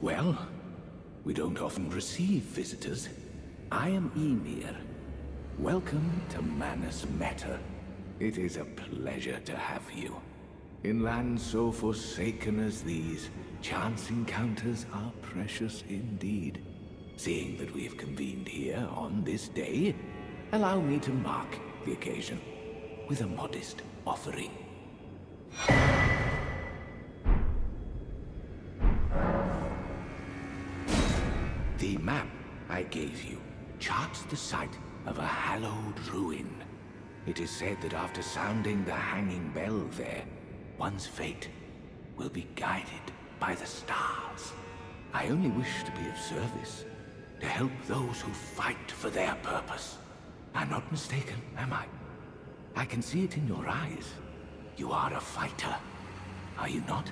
Well, we don't often receive visitors. I am Ymir. Welcome to Manus Meta. It is a pleasure to have you. In lands so forsaken as these, chance encounters are precious indeed. Seeing that we have convened here on this day, allow me to mark the occasion with a modest offering. The map I gave you charts the site of a hallowed ruin. It is said that after sounding the hanging bell there, one's fate will be guided by the stars. I only wish to be of service, to help those who fight for their purpose. I'm not mistaken, am I? I can see it in your eyes. You are a fighter, are you not?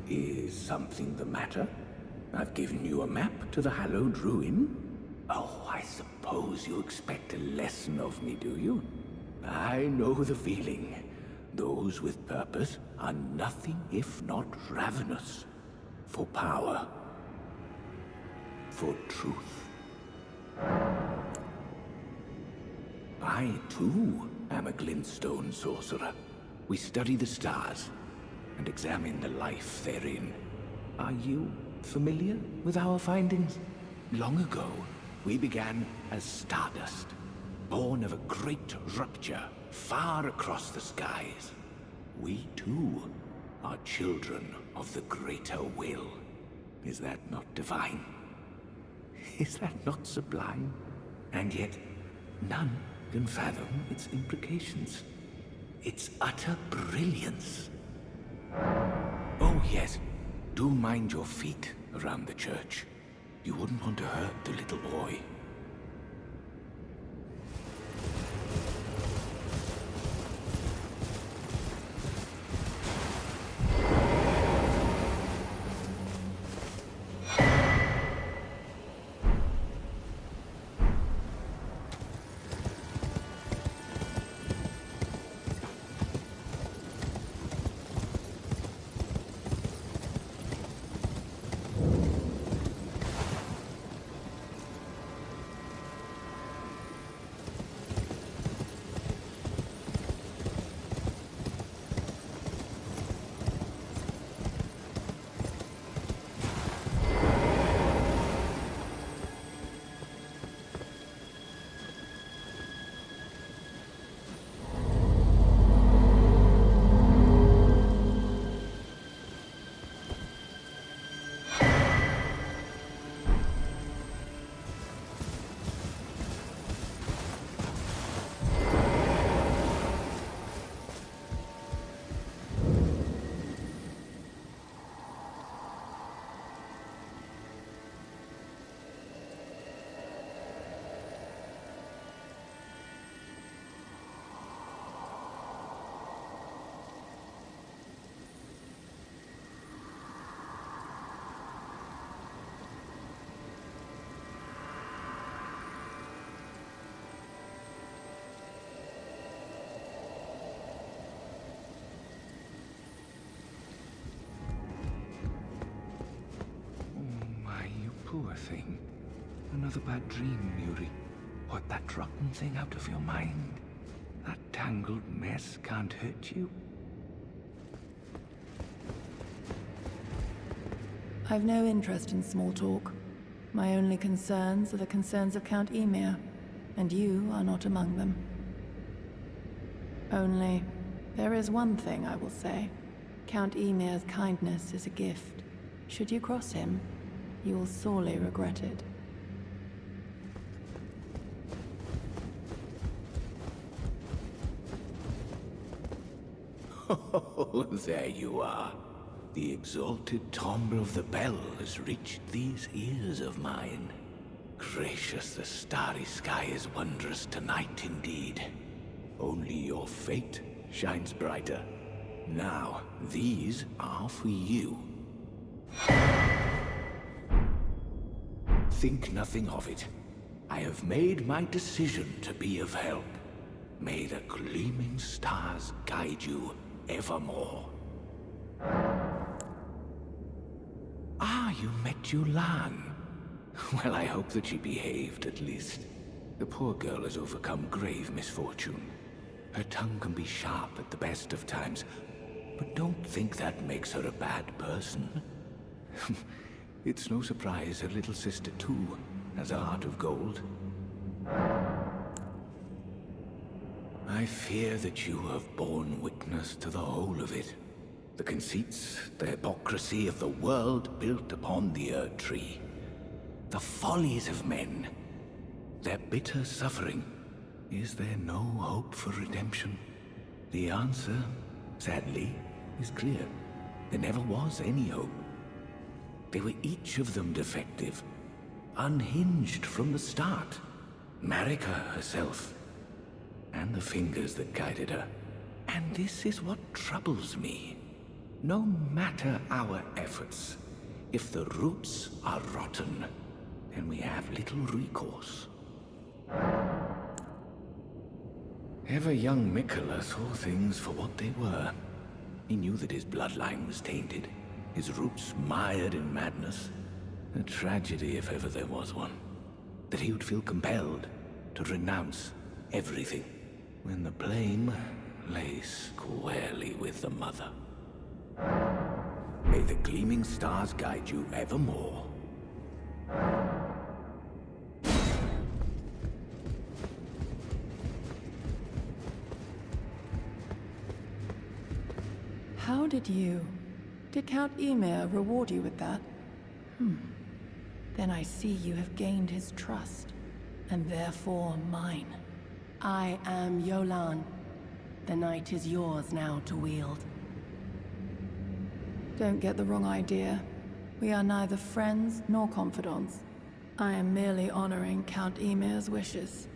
Is something the matter? I've given you a map to the hallowed ruin. Oh, I suppose you expect a lesson of me, do you? I know the feeling. Those with purpose are nothing if not ravenous. For power. For truth. I, too, am a glintstone sorcerer. We study the stars and examine the life therein. Are you familiar with our findings? Long ago, we began as stardust, born of a great rupture far across the skies. We too are children of the greater will. Is that not divine? Is that not sublime? And yet, none can fathom its implications. Its utter brilliance. Oh yes, do mind your feet around the church. You wouldn't want to hurt the little boy. Poor thing. Another bad dream, Yuri. Put that rotten thing out of your mind. That tangled mess can't hurt you. I've no interest in small talk. My only concerns are the concerns of Count Emir, and you are not among them. Only, there is one thing I will say. Count Emir's kindness is a gift. Should you cross him, you will sorely regret it. Oh, there you are. The exalted timbre of the bell has reached these ears of mine. Gracious, the starry sky is wondrous tonight indeed. Only your fate shines brighter. Now, these are for you. Think nothing of it. I have made my decision to be of help. May the gleaming stars guide you evermore. Ah, you met Yulan. Well, I hope that she behaved at least. The poor girl has overcome grave misfortune. Her tongue can be sharp at the best of times, but don't think that makes her a bad person. It's no surprise her little sister too has a heart of gold. I fear that you have borne witness to the whole of it. The conceits, the hypocrisy of the world built upon the Erdtree. The follies of men. Their bitter suffering. Is there no hope for redemption? The answer, sadly, is clear. There never was any hope. They were each of them defective. Unhinged from the start. Marika herself. And the fingers that guided her. And this is what troubles me. No matter our efforts, if the roots are rotten, then we have little recourse. Ever young Mikola saw things for what they were. He knew that his bloodline was tainted, his roots mired in madness. A tragedy if ever there was one. That he would feel compelled to renounce everything when the blame lay squarely with the mother. May the gleaming stars guide you evermore. How did Count Emir reward you with that? Then I see you have gained his trust, and therefore mine. I am Yolan. The night is yours now to wield. Don't get the wrong idea. We are neither friends nor confidants. I am merely honoring Count Emir's wishes.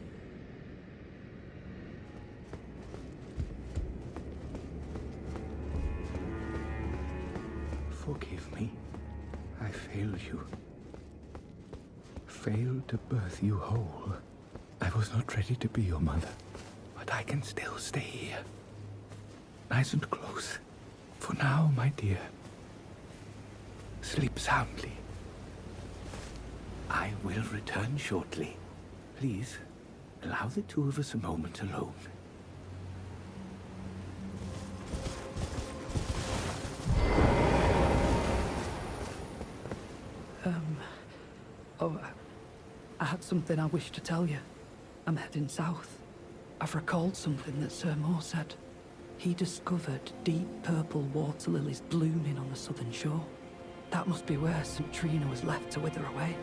Forgive me. I failed you. Failed to birth you whole. I was not ready to be your mother, but I can still stay here. Nice and close. For now, my dear. Sleep soundly. I will return shortly. Please, allow the two of us a moment alone. I had something I wish to tell you. I'm heading south. I've recalled something that Sir Moore said. He discovered deep purple water lilies blooming on the southern shore. That must be where St. Trina was left to wither away.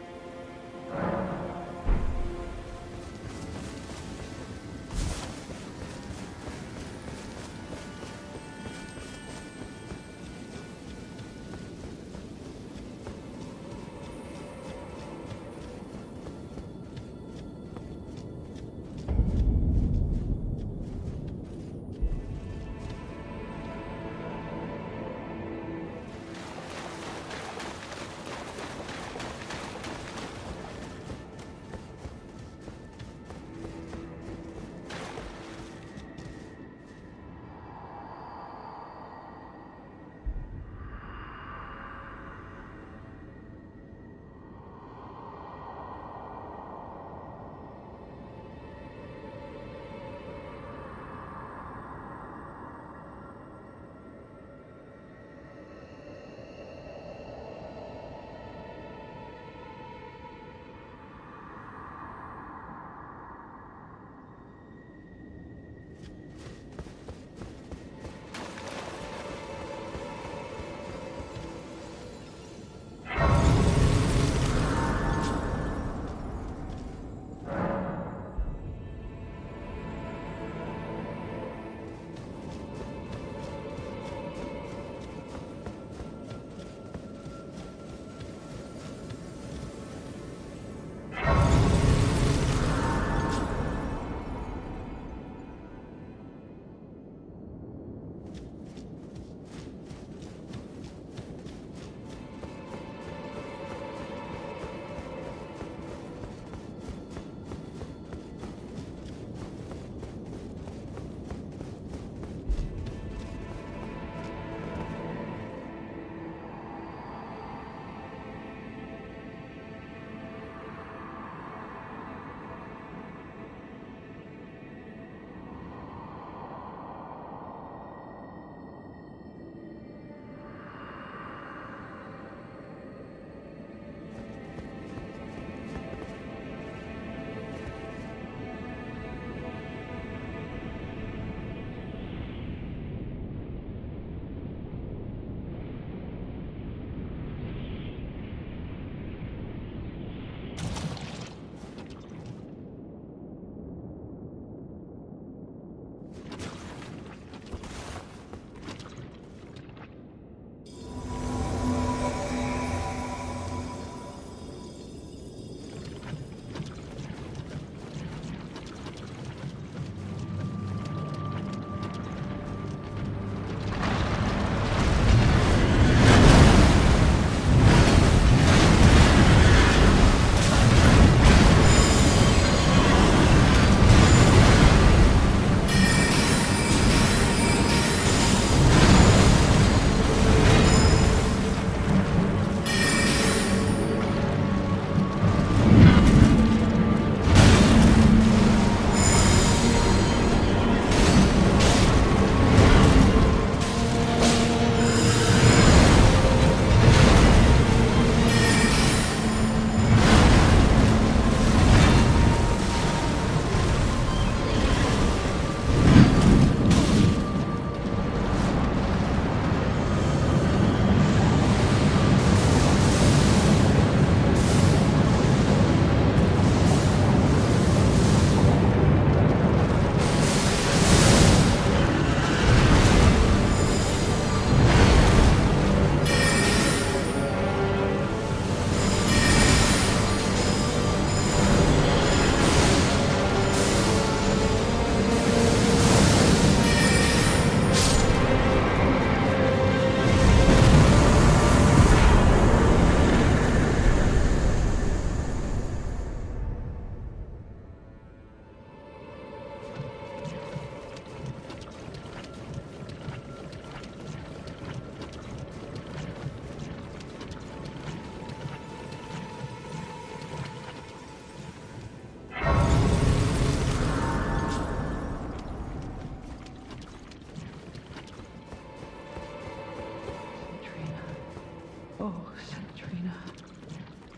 Centrina.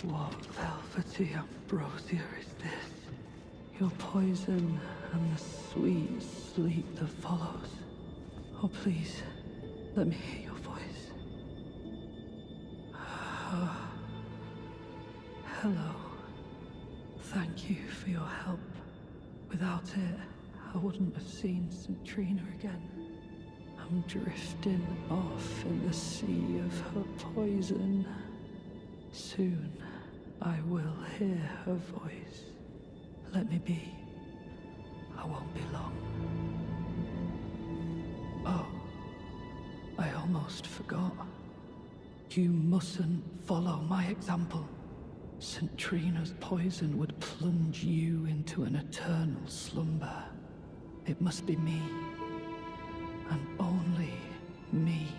What velvety ambrosia is this? Your poison and the sweet sleep that follows. Oh, please, let me hear your voice. Hello. Thank you for your help. Without it, I wouldn't have seen Centrina again. I'm drifting off in the sea of her poison. Soon, I will hear her voice. Let me be. I won't be long. Oh, I almost forgot. You mustn't follow my example. Centrina's poison would plunge you into an eternal slumber. It must be me, and only me.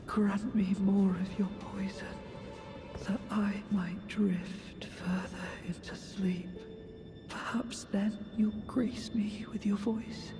Grant me more of your poison, that I might drift further into sleep. Perhaps then you'll grace me with your voice.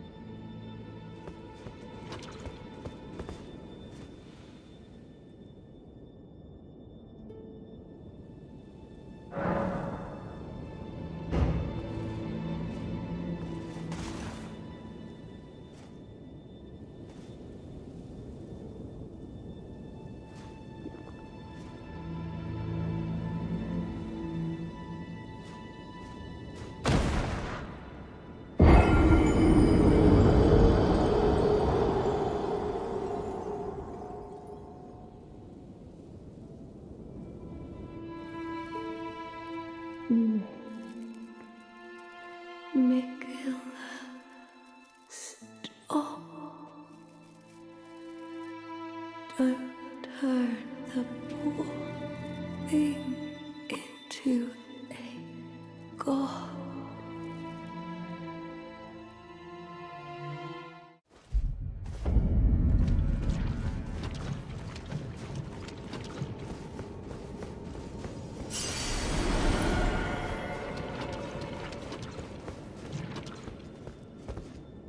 Michaela, stop. Don't turn the poor thing into a god.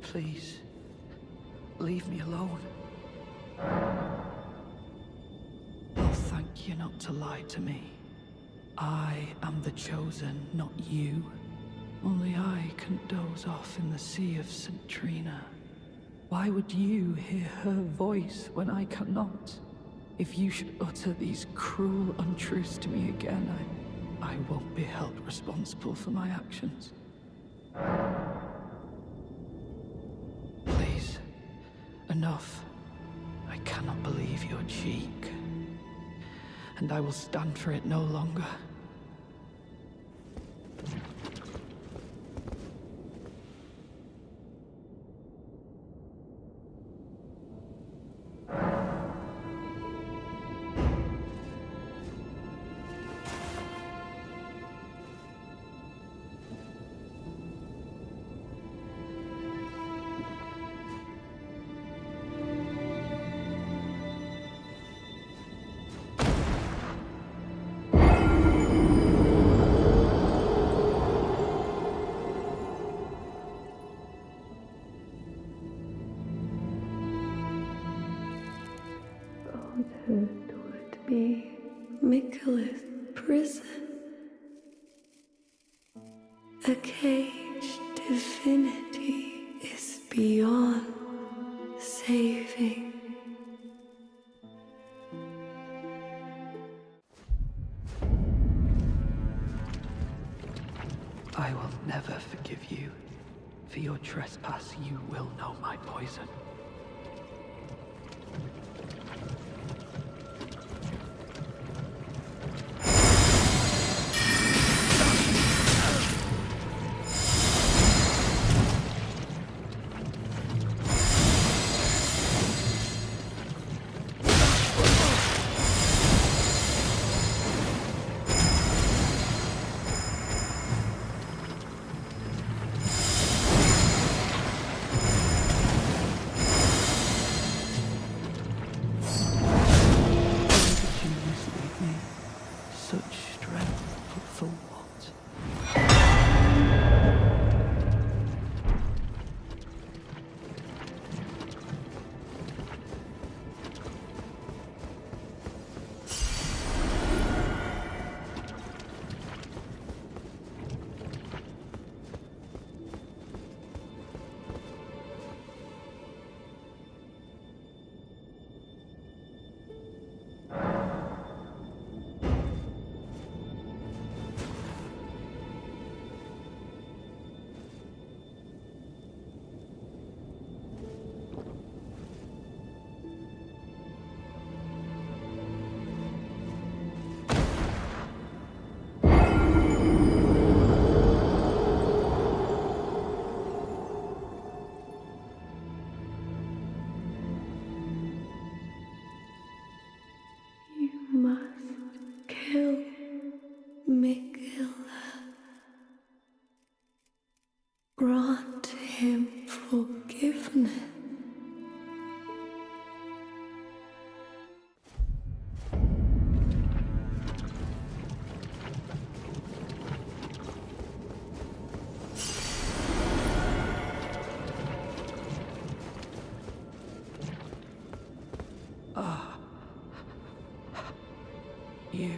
Please, leave me alone. I'll thank you not to lie to me. I am the chosen, not you. Only I can doze off in the sea of Centrina. Why would you hear her voice when I cannot? If you should utter these cruel untruths to me again, I won't be held responsible for my actions. Please, enough. I cannot believe your cheek. And I will stand for it no longer. Godhood would be Michaela's prison. A caged divinity is beyond saving. I will never forgive you. For your trespass, you will know my poison. You...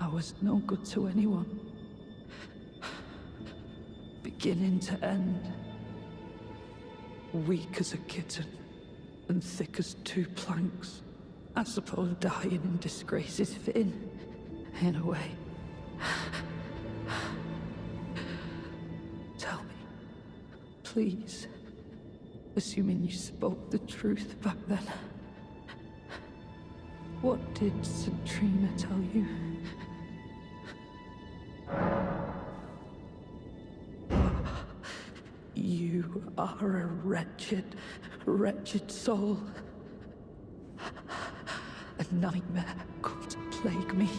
I was no good to anyone. Beginning to end. Weak as a kitten, and thick as two planks. I suppose dying in disgrace is fitting, in a way. Tell me, please, assuming you spoke the truth back then, what did Centrina tell you? You are a wretched, wretched soul. A nightmare come to plague me.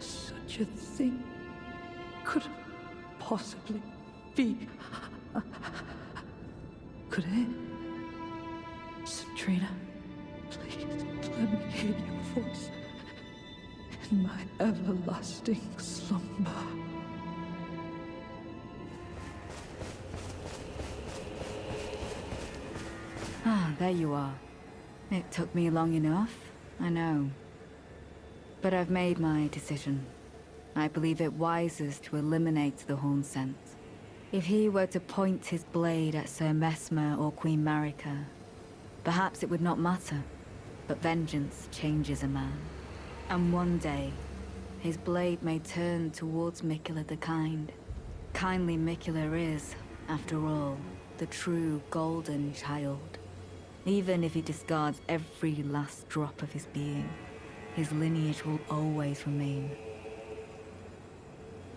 Such a thing couldn't possibly be. Could it? Centrina, please let me hear your voice in my everlasting slumber. Ah, there you are. It took me long enough, I know. But I've made my decision. I believe it wisest to eliminate the Horn Scent. If he were to point his blade at Sir Mesmer or Queen Marika, perhaps it would not matter. But vengeance changes a man. And one day, his blade may turn towards Miquella the Kind. Kindly Miquella is, after all, the true golden child. Even if he discards every last drop of his being, his lineage will always remain.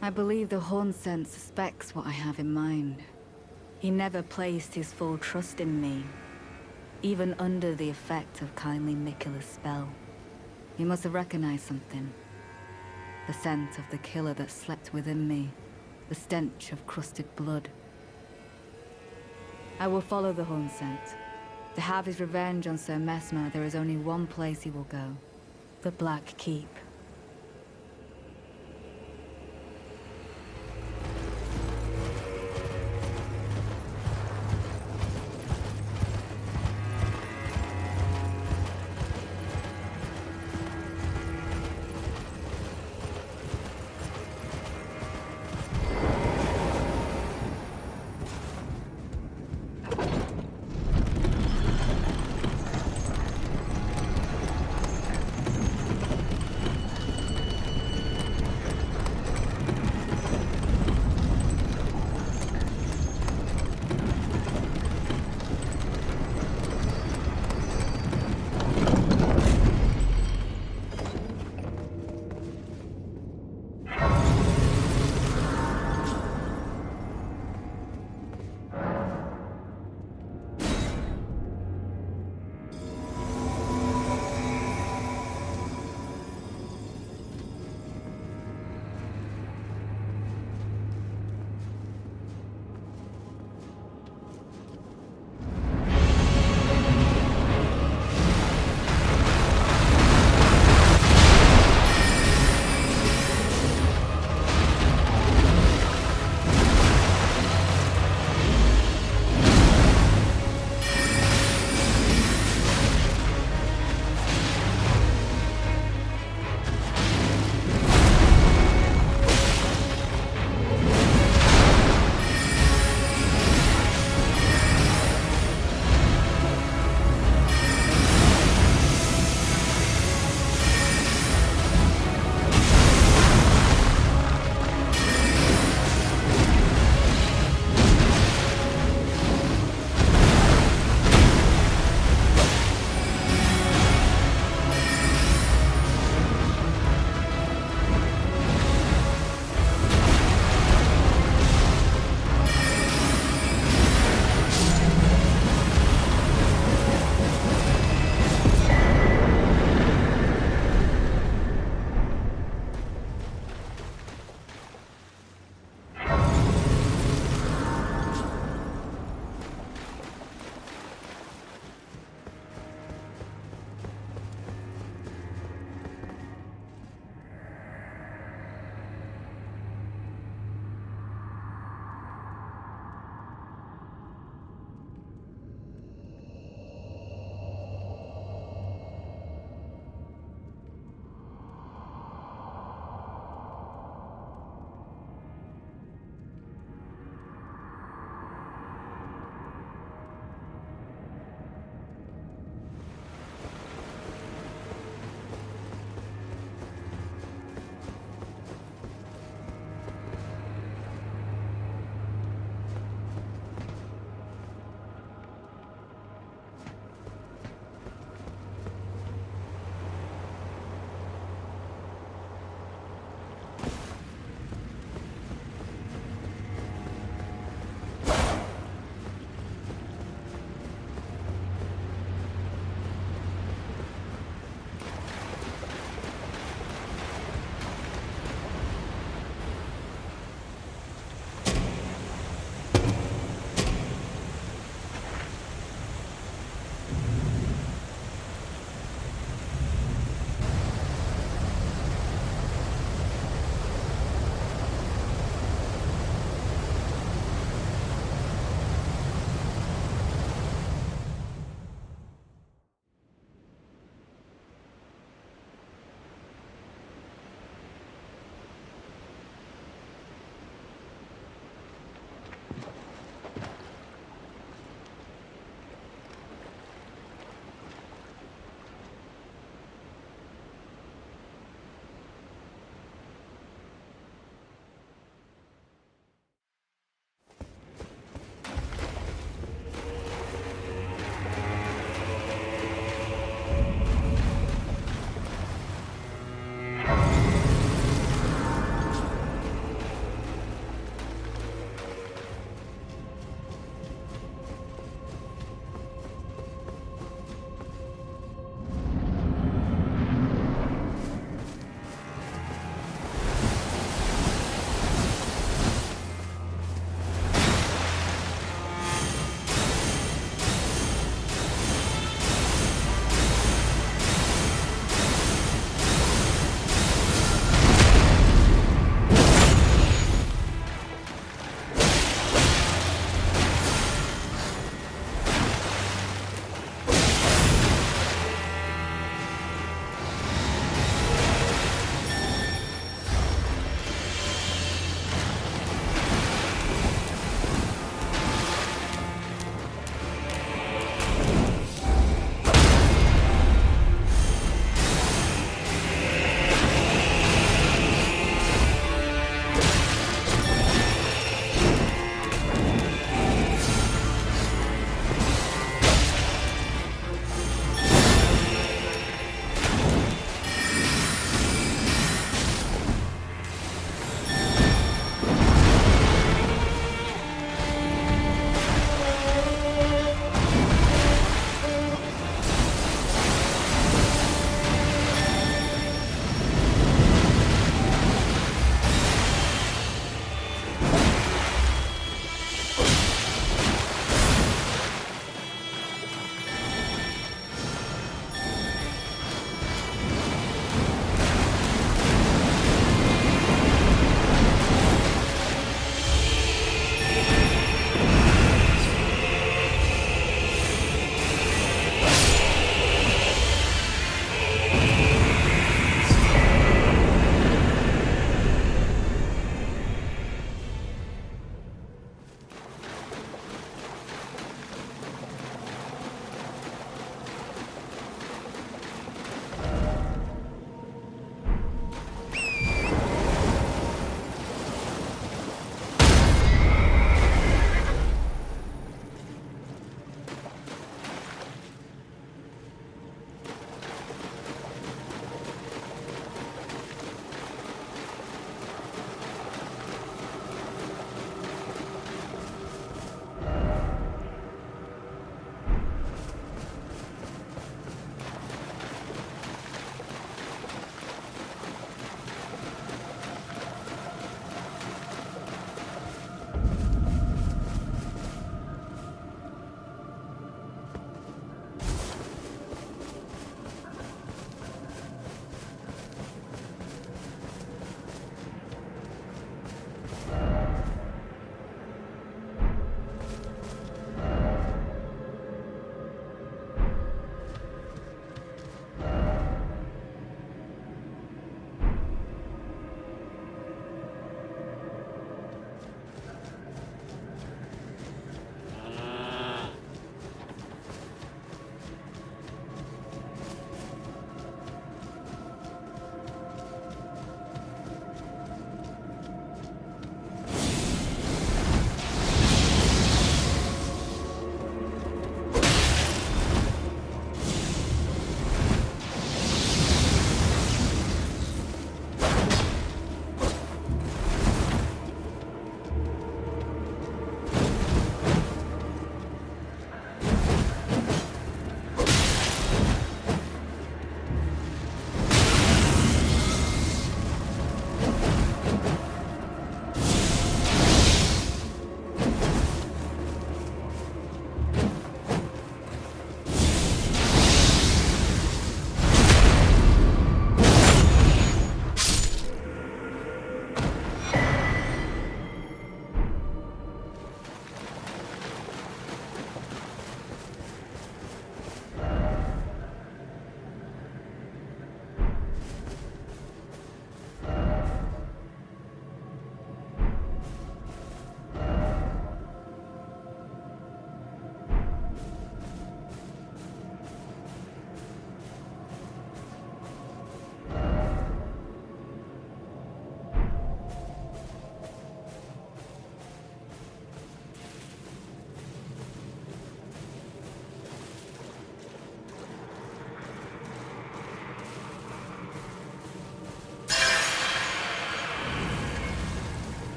I believe the Horn Scent suspects what I have in mind. He never placed his full trust in me, even under the effect of kindly Miquella's spell. He must have recognized something. The scent of the killer that slept within me, the stench of crusted blood. I will follow the Horn Scent. To have his revenge on Sir Mesmer, there is only one place he will go. The Black Keep.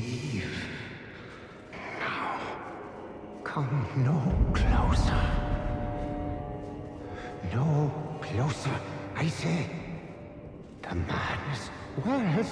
leave. Now, come no closer. No closer, I say. The madness wears.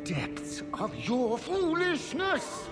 Depths of your foolishness!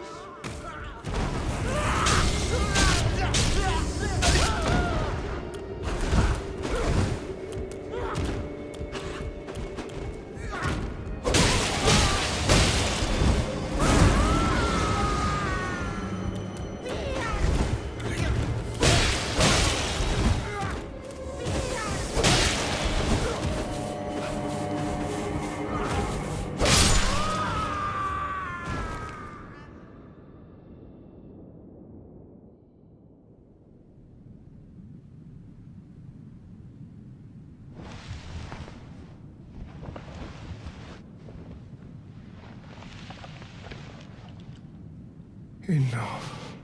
Enough.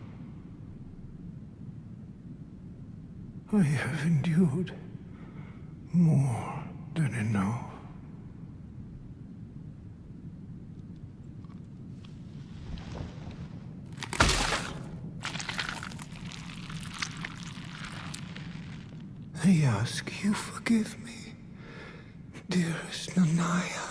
I have endured more than enough. I ask you forgive me, dearest Nanaya.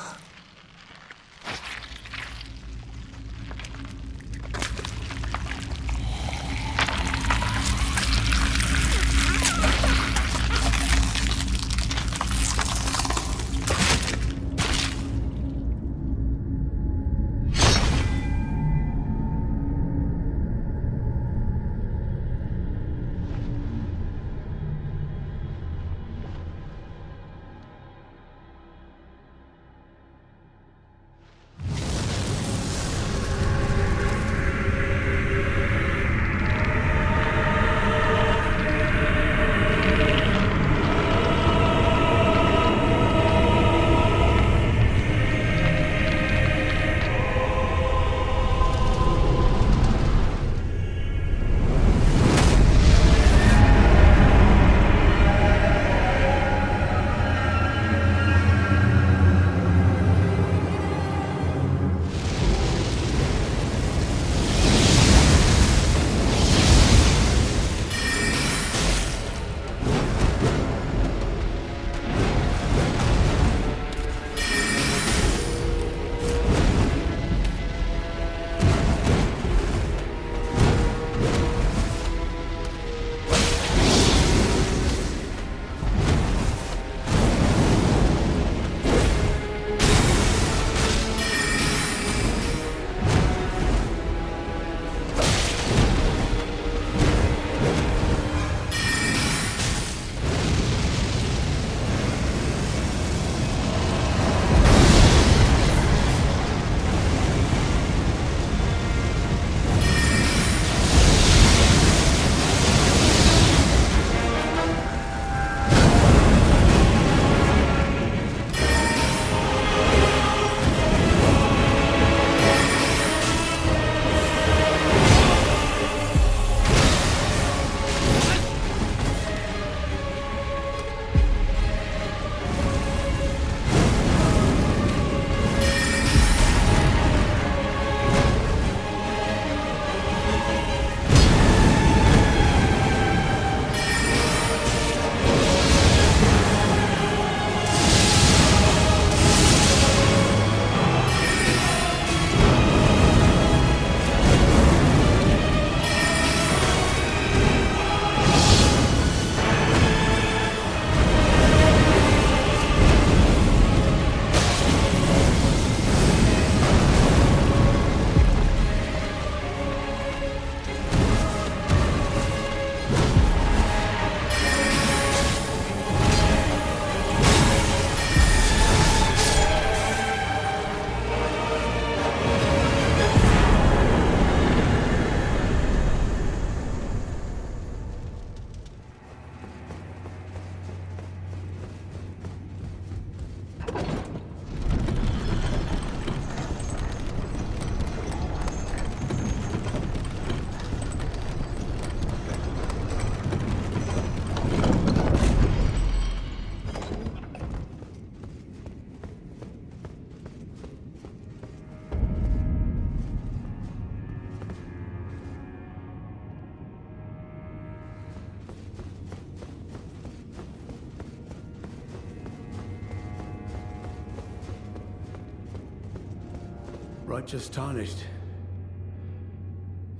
Righteous Tarnished.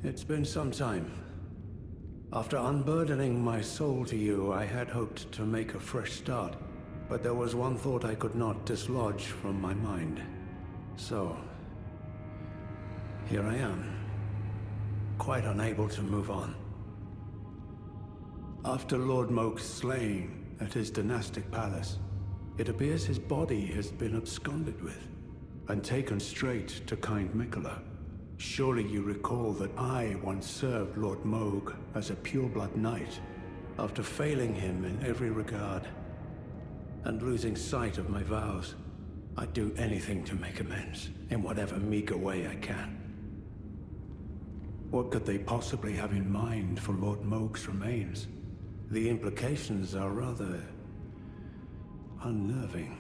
It's been some time. After unburdening my soul to you, I had hoped to make a fresh start. But there was one thought I could not dislodge from my mind. So, here I am, quite unable to move on. After Lord Moke's slaying at his dynastic palace, it appears his body has been absconded with, and taken straight to kind Mikola. Surely you recall that I once served Lord Moog as a pureblood knight, after failing him in every regard, and losing sight of my vows. I'd do anything to make amends, in whatever meager way I can. What could they possibly have in mind for Lord Moog's remains? The implications are rather unnerving.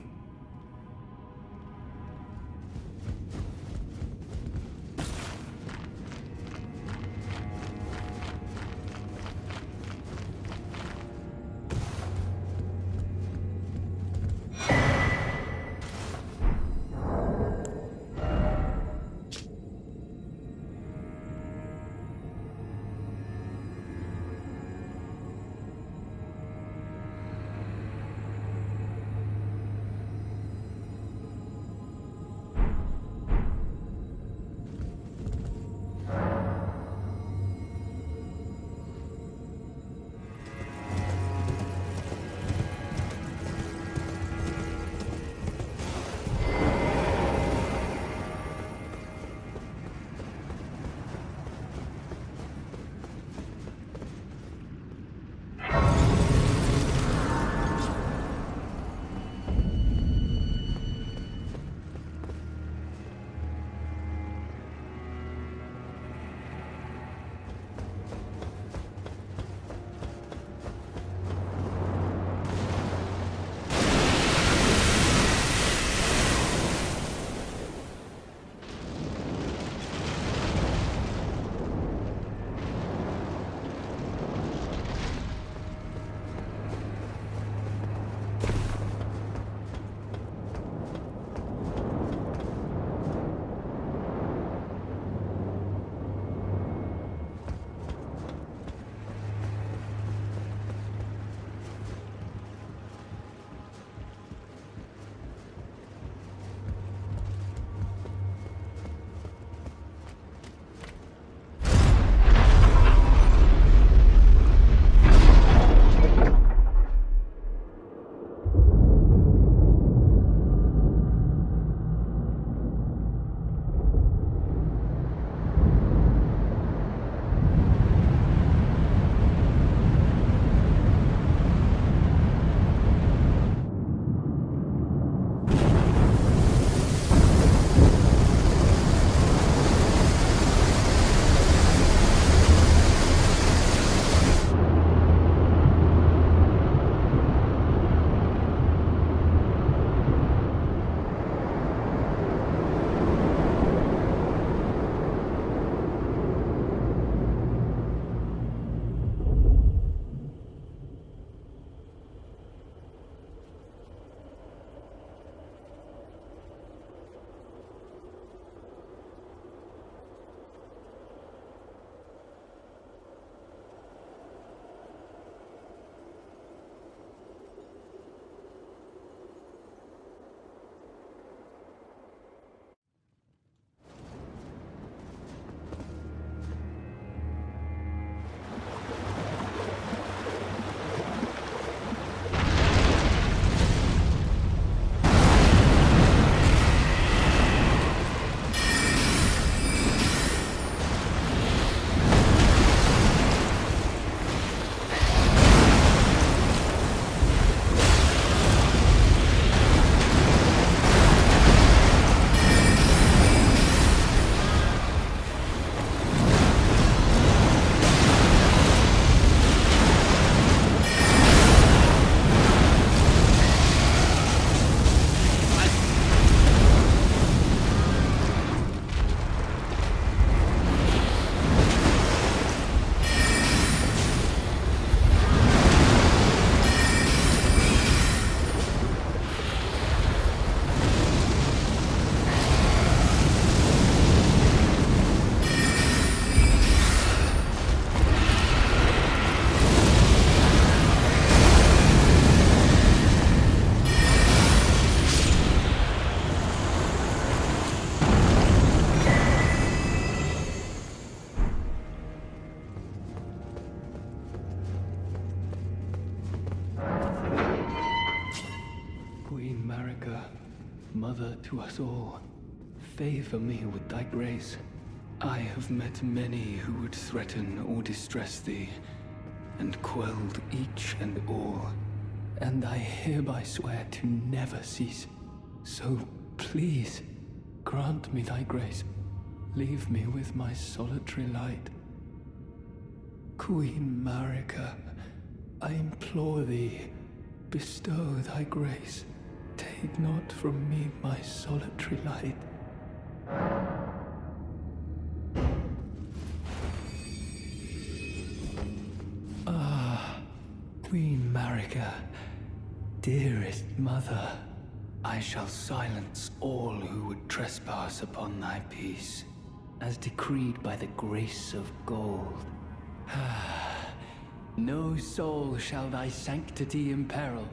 Marika, mother to us all, favor me with thy grace. I have met many who would threaten or distress thee, and quelled each and all, and I hereby swear to never cease. So please, grant me thy grace. Leave me with my solitary light. Queen Marika, I implore thee, bestow thy grace. Take not from me my solitary light. Queen Marika, dearest mother, I shall silence all who would trespass upon thy peace, as decreed by the grace of gold. No soul shall thy sanctity imperil.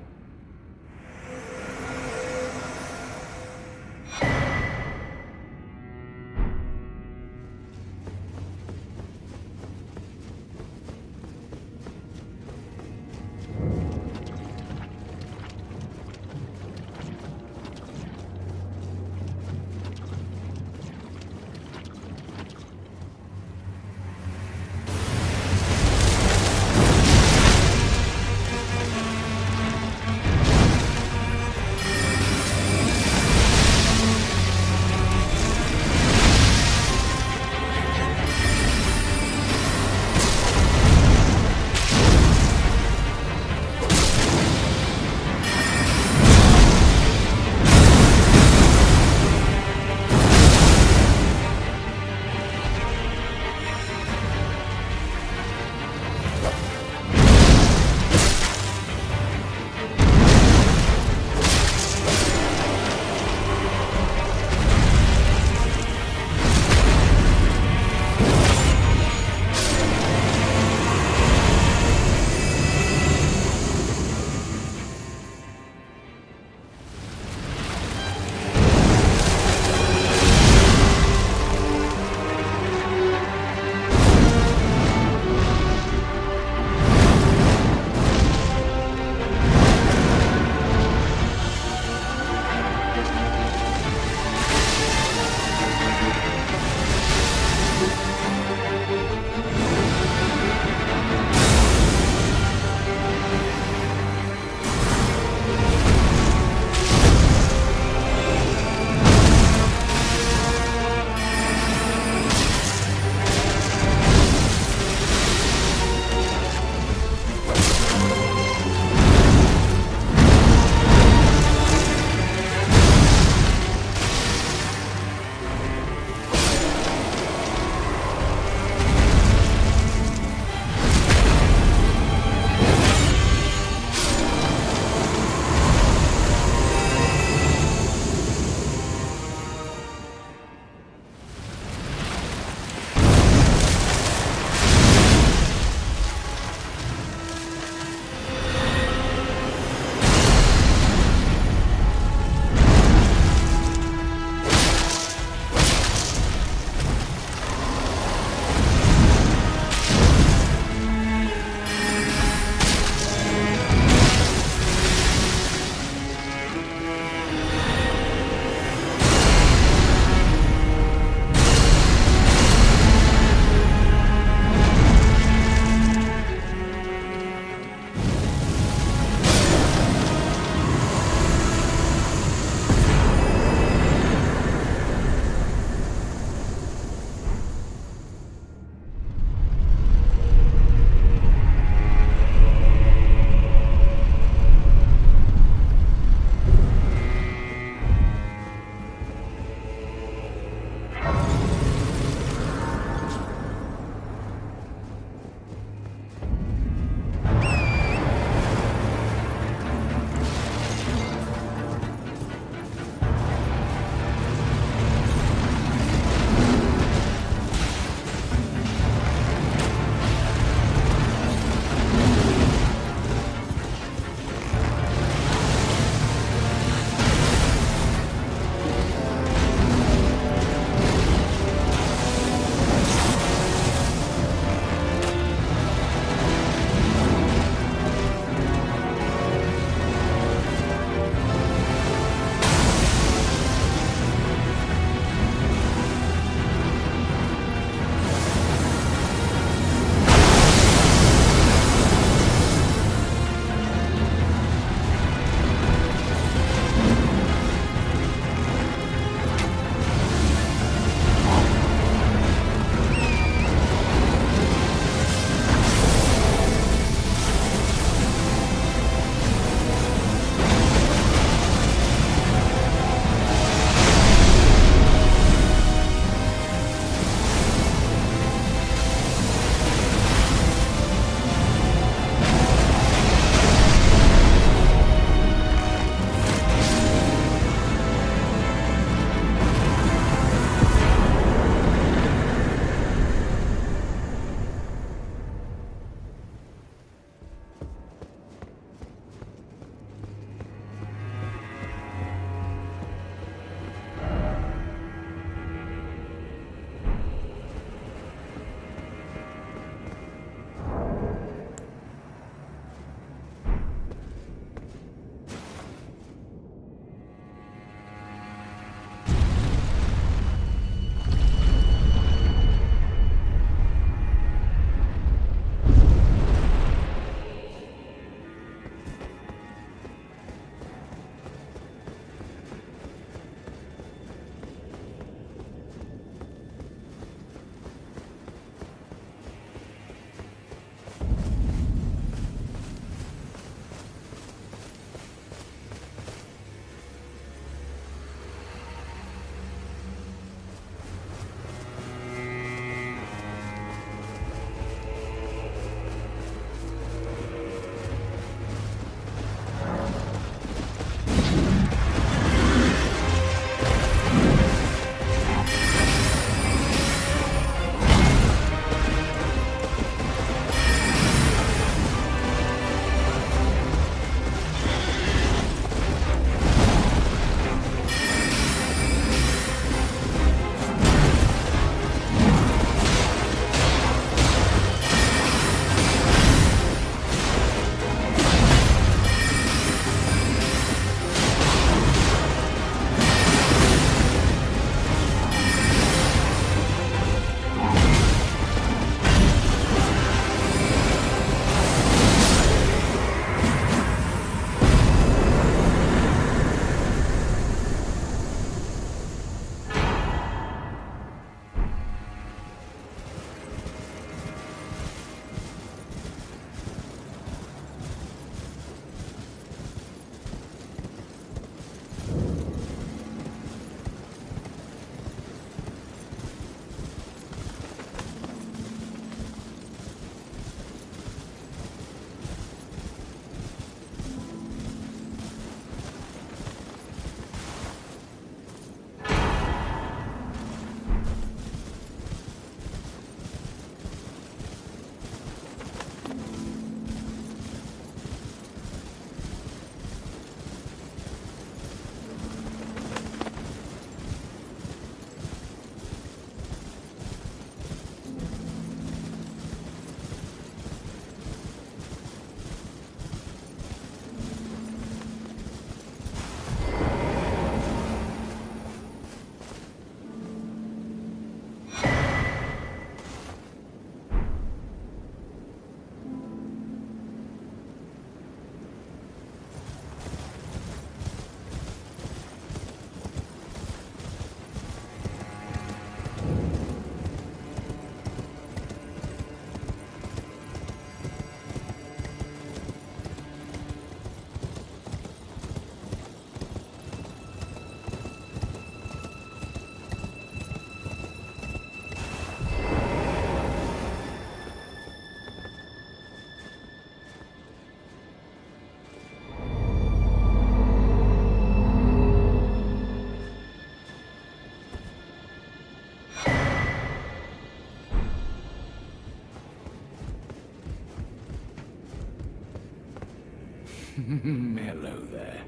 Hello there.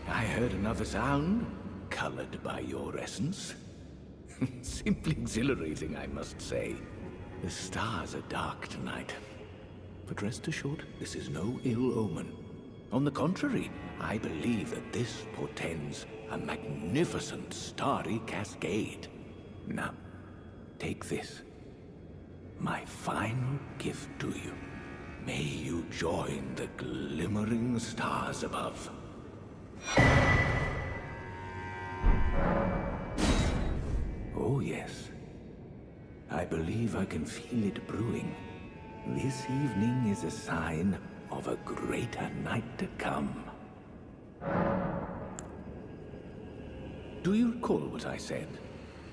I heard another sound, colored by your essence. Simply exhilarating, I must say. The stars are dark tonight. But rest assured, this is no ill omen. On the contrary, I believe that this portends a magnificent starry cascade. Now, take this. My final gift to you. May you join the glimmering stars above. Oh yes. I believe I can feel it brewing. This evening is a sign of a greater night to come. Do you recall what I said?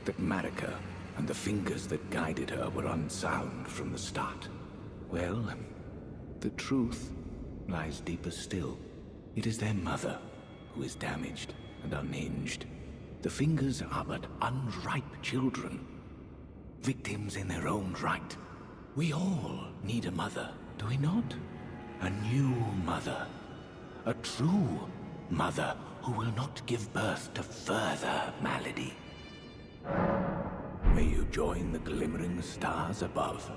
That Marika and the fingers that guided her were unsound from the start? Well, the truth lies deeper still. It is their mother who is damaged and unhinged. The fingers are but unripe children, victims in their own right. We all need a mother, do we not? A new mother. A true mother who will not give birth to further malady. May you join the glimmering stars above.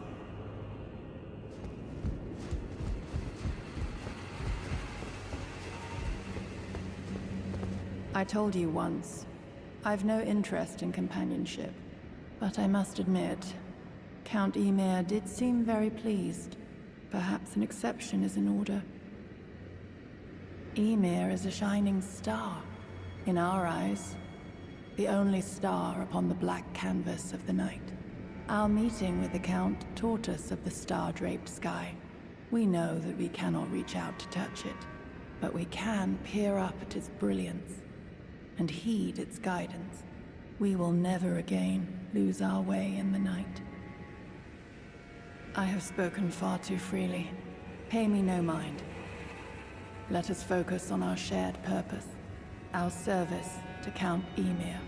I told you once, I've no interest in companionship, but I must admit, Count Ymir did seem very pleased. Perhaps an exception is in order. Ymir is a shining star, in our eyes. The only star upon the black canvas of the night. Our meeting with the Count taught us of the star-draped sky. We know that we cannot reach out to touch it, but we can peer up at its brilliance and heed its guidance. We will never again lose our way in the night. I have spoken far too freely. Pay me no mind. Let us focus on our shared purpose, our service to Count Ymir.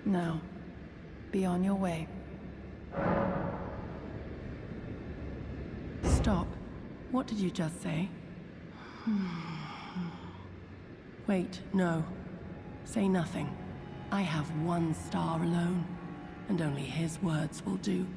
Now, be on your way. Stop. What did you just say? Wait, no. Say nothing. I have one star alone, and only his words will do.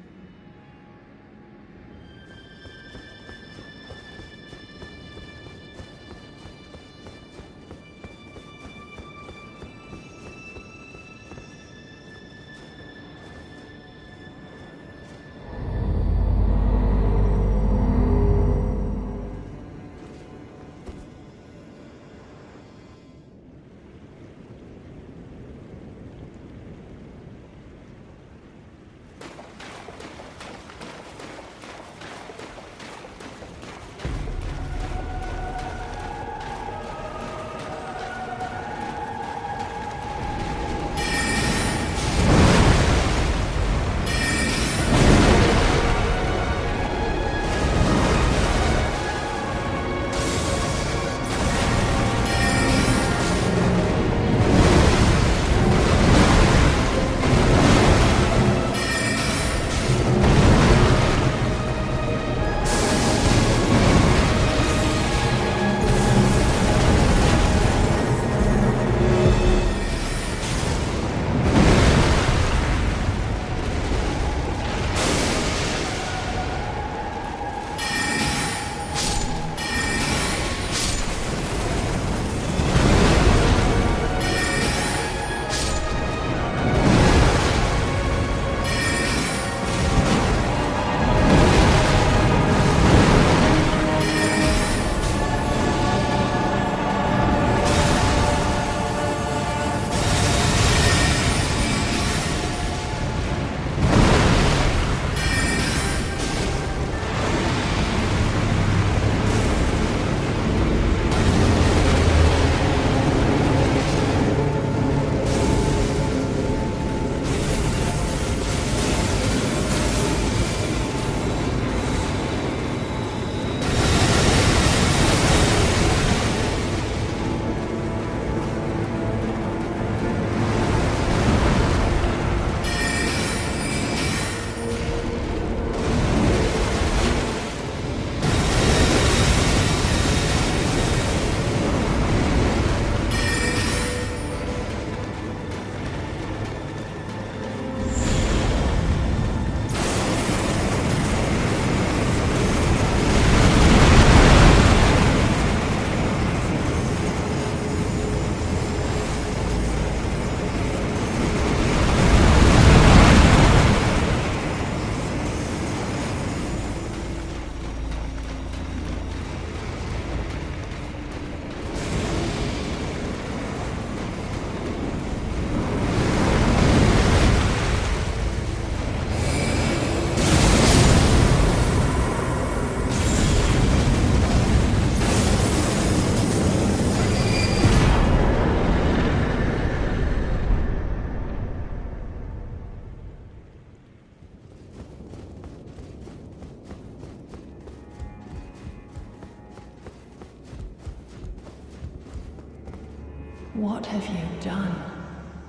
What have you done?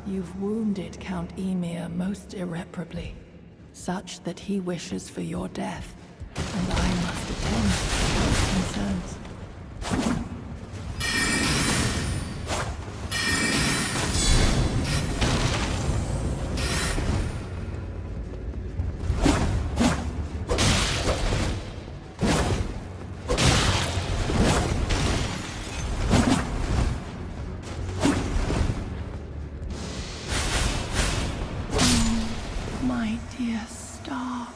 You've wounded Count Emir most irreparably, such that he wishes for your death, and I must attend to his concerns. My dear star,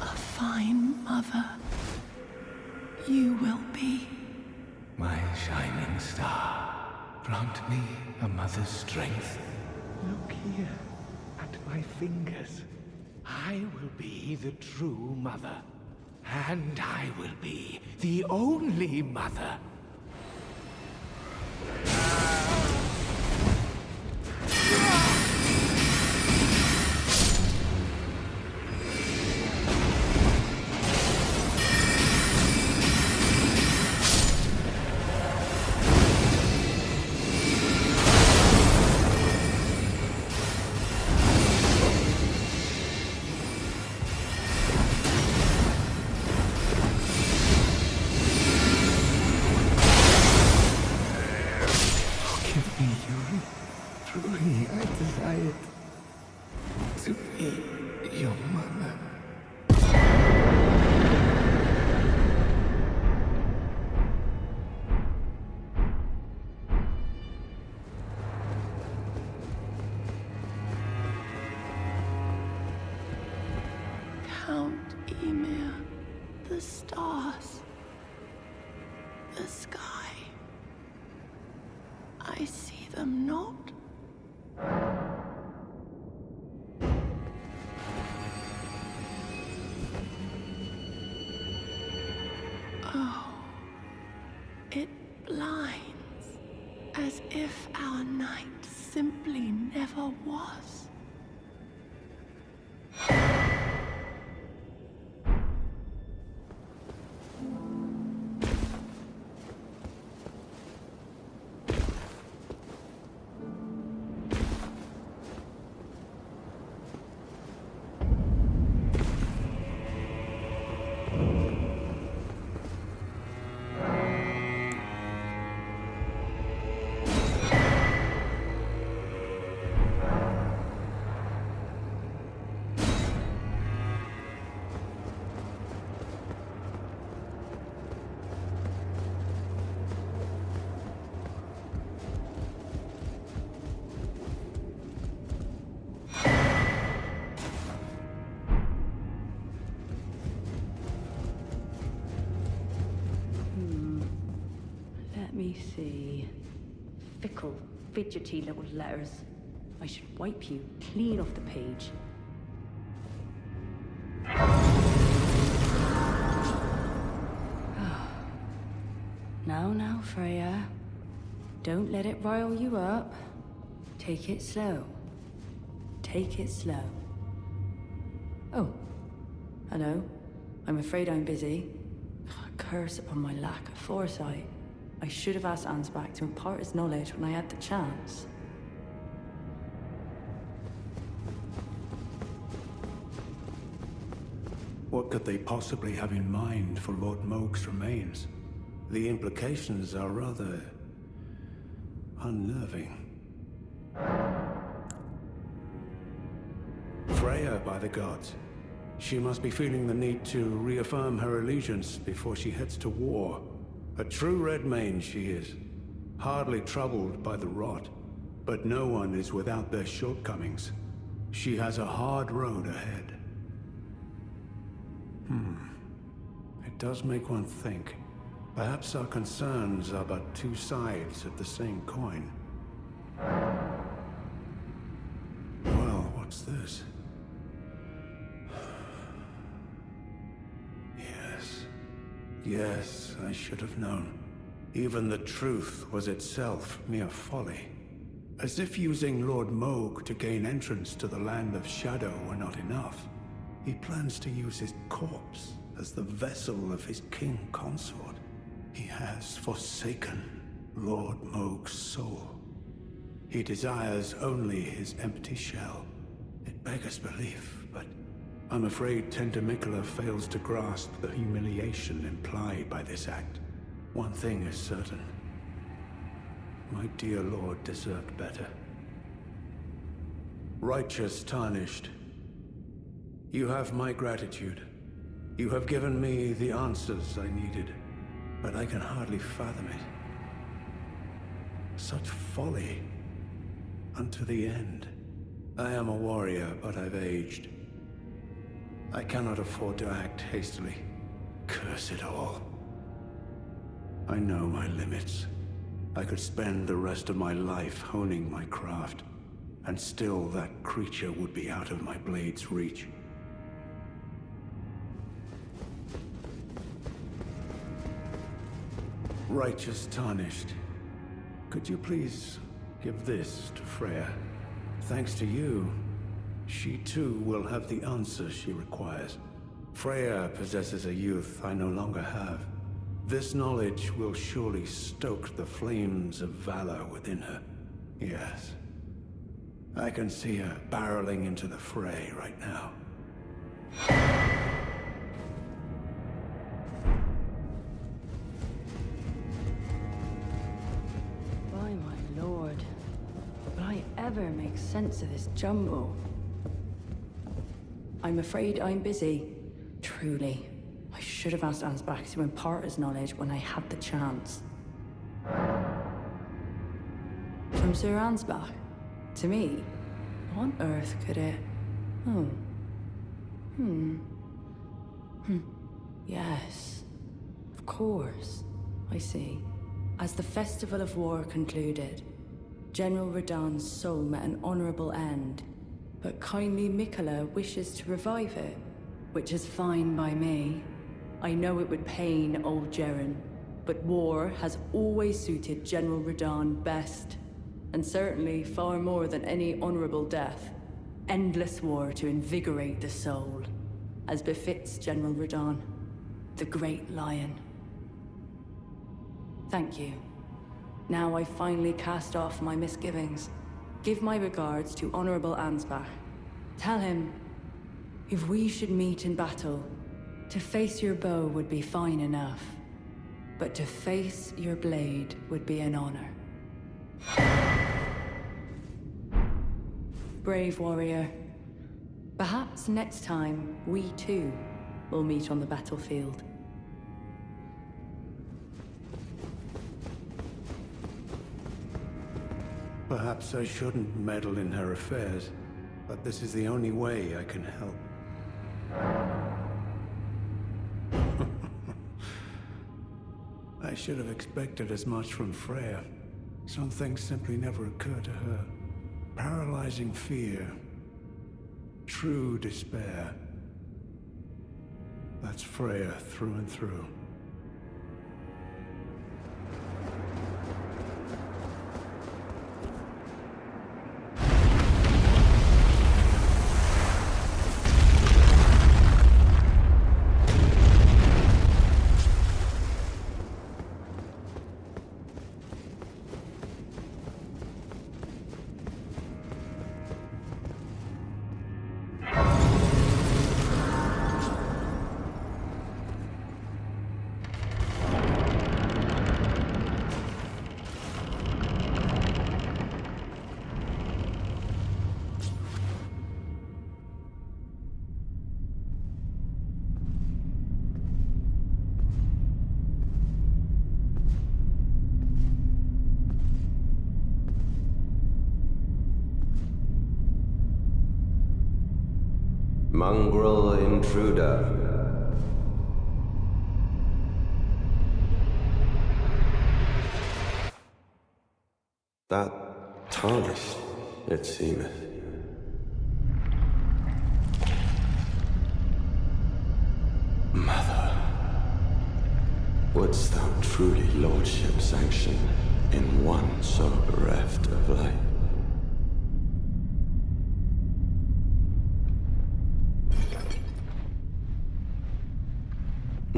a fine mother, you will be. My shining star, grant me a mother's strength. Look here, at my fingers. I will be the true mother. And I will be the only mother. Truly, I desired to be your mother. Count Emir, the stars, the sky. I see them not. Oh, it blinds, as if our night simply never was. Let me see. Fickle, fidgety little letters. I should wipe you clean off the page. Now, Freya. Don't let it rile you up. Take it slow. Take it slow. Oh, I know. I'm afraid I'm busy. Curse upon my lack of foresight. I should have asked Ansbach to impart his knowledge when I had the chance. What could they possibly have in mind for Lord Moog's remains? The implications are rather unnerving. Freya, by the gods. She must be feeling the need to reaffirm her allegiance before she heads to war. A true Redmane she is, hardly troubled by the rot. But no one is without their shortcomings. She has a hard road ahead. It does make one think. Perhaps our concerns are but two sides of the same coin. Well, what's this? Yes, I should have known. Even the truth was itself mere folly. As if using Lord Moog to gain entrance to the Land of Shadow were not enough. He plans to use his corpse as the vessel of his king consort. He has forsaken Lord Moog's soul. He desires only his empty shell. It beggars belief, but I'm afraid tender Mikola fails to grasp the humiliation implied by this act. One thing is certain. My dear lord deserved better. Righteous Tarnished, you have my gratitude. You have given me the answers I needed, but I can hardly fathom it. Such folly. Unto the end. I am a warrior, but I've aged. I cannot afford to act hastily. Curse it all. I know my limits. I could spend the rest of my life honing my craft, and still that creature would be out of my blade's reach. Righteous Tarnished, could you please give this to Freya? Thanks to you, she too will have the answers she requires. Freya possesses a youth I no longer have. This knowledge will surely stoke the flames of valor within her. Yes. I can see her barreling into the fray right now. By my lord. Will I ever make sense of this jumble? I'm afraid I'm busy. Truly. I should have asked Ansbach to impart his knowledge when I had the chance. From Sir Ansbach? To me? How on earth could it... Oh. Yes. Of course. I see. As the Festival of War concluded, General Radahn's soul met an honorable end, but kindly Mikola wishes to revive it, which is fine by me. I know it would pain old Jeren, but war has always suited General Radahn best, and certainly far more than any honorable death. Endless war to invigorate the soul, as befits General Radahn, the Great Lion. Thank you. Now I finally cast off my misgivings. Give my regards to Honorable Ansbach. Tell him, if we should meet in battle, to face your bow would be fine enough, but to face your blade would be an honor. Brave warrior. Perhaps next time, we too will meet on the battlefield. Perhaps I shouldn't meddle in her affairs, but this is the only way I can help. I should have expected as much from Freya. Some things simply never occur to her. Paralyzing fear. True despair. That's Freya through and through. Mongrel intruder. That tarnished, it seemeth. Mother, wouldst thou truly lordship sanction in one so bereft of life?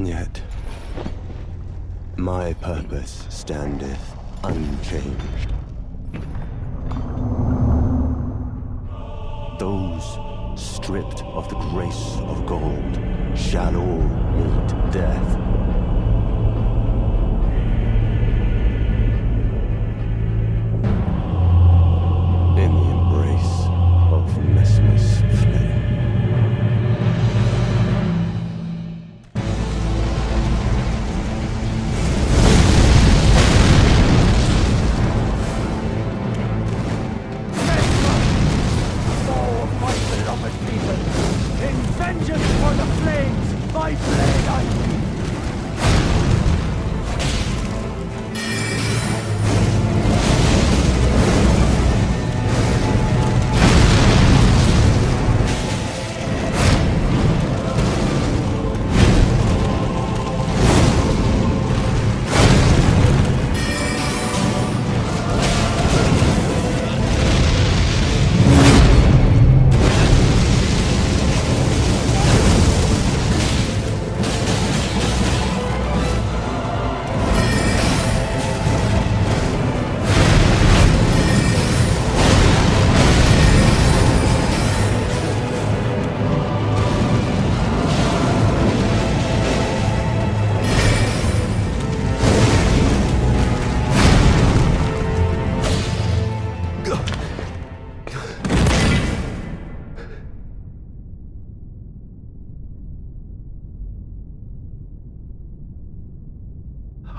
Yet, my purpose standeth unchanged. those stripped of the grace of gold shall all meet death. In the embrace of Mesmer's flame.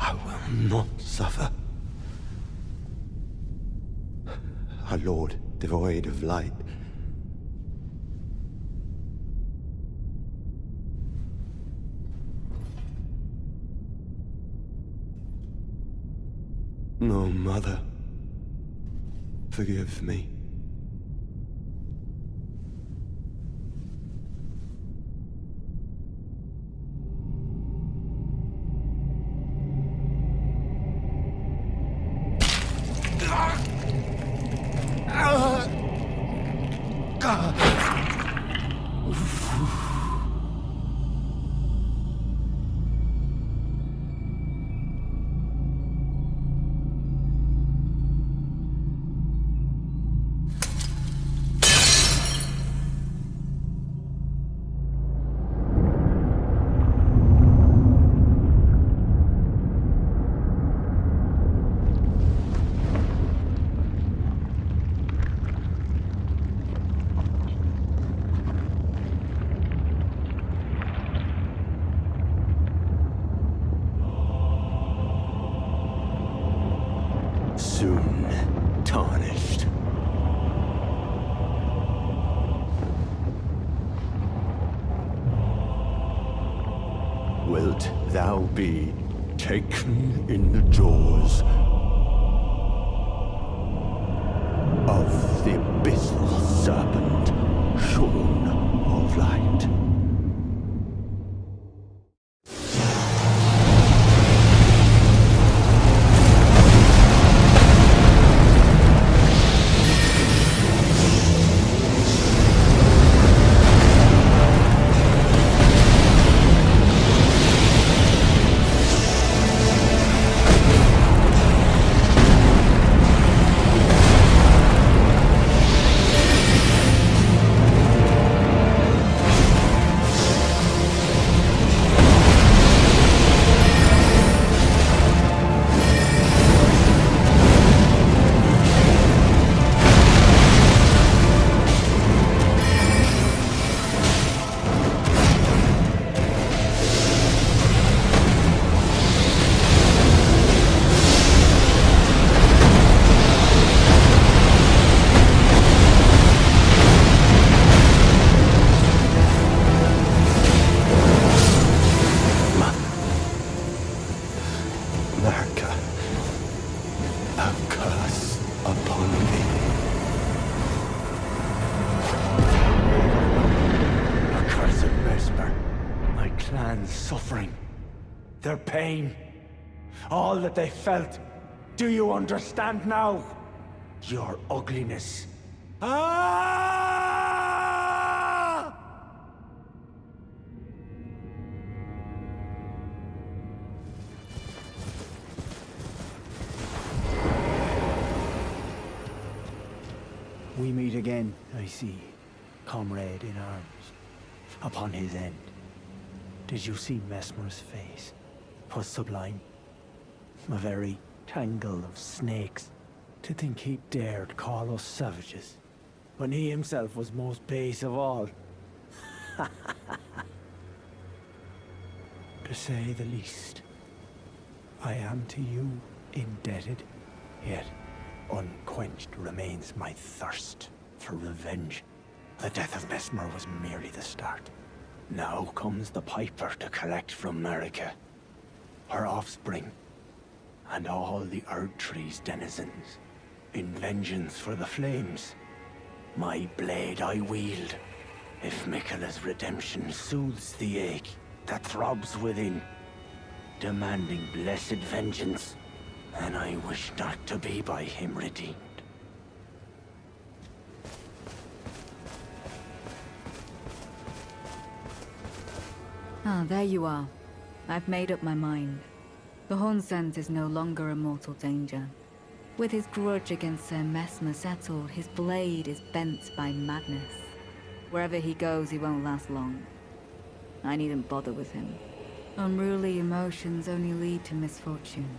I will not suffer. Our Lord, devoid of light. No, Mother. Forgive me. Soon tarnished. Wilt thou be taken in the jaws of the abyssal serpent, shorn of light? Suffering, their pain, all that they felt. Do you understand now? Your ugliness. Ah! We meet again, I see. comrade in arms, upon his end. Did you see Messmer's face? 'Twas sublime. A very tangle of snakes. To think he dared call us savages, when he himself was most base of all. To say the least, I am to you indebted, yet unquenched remains my thirst for revenge. The death of Mesmer was merely the start. Now comes the Piper to collect from Marika, her offspring, and all the Erdtree's denizens, in vengeance for the flames. My blade I wield, if Miquella's redemption soothes the ache that throbs within, demanding blessed vengeance, and I wish not to be by him redeemed. Ah, there you are. I've made up my mind. The Hornsent is no longer a mortal danger. With his grudge against Sir Messmer settled, his blade is bent by madness. Wherever he goes, he won't last long. I needn't bother with him. Unruly emotions only lead to misfortune.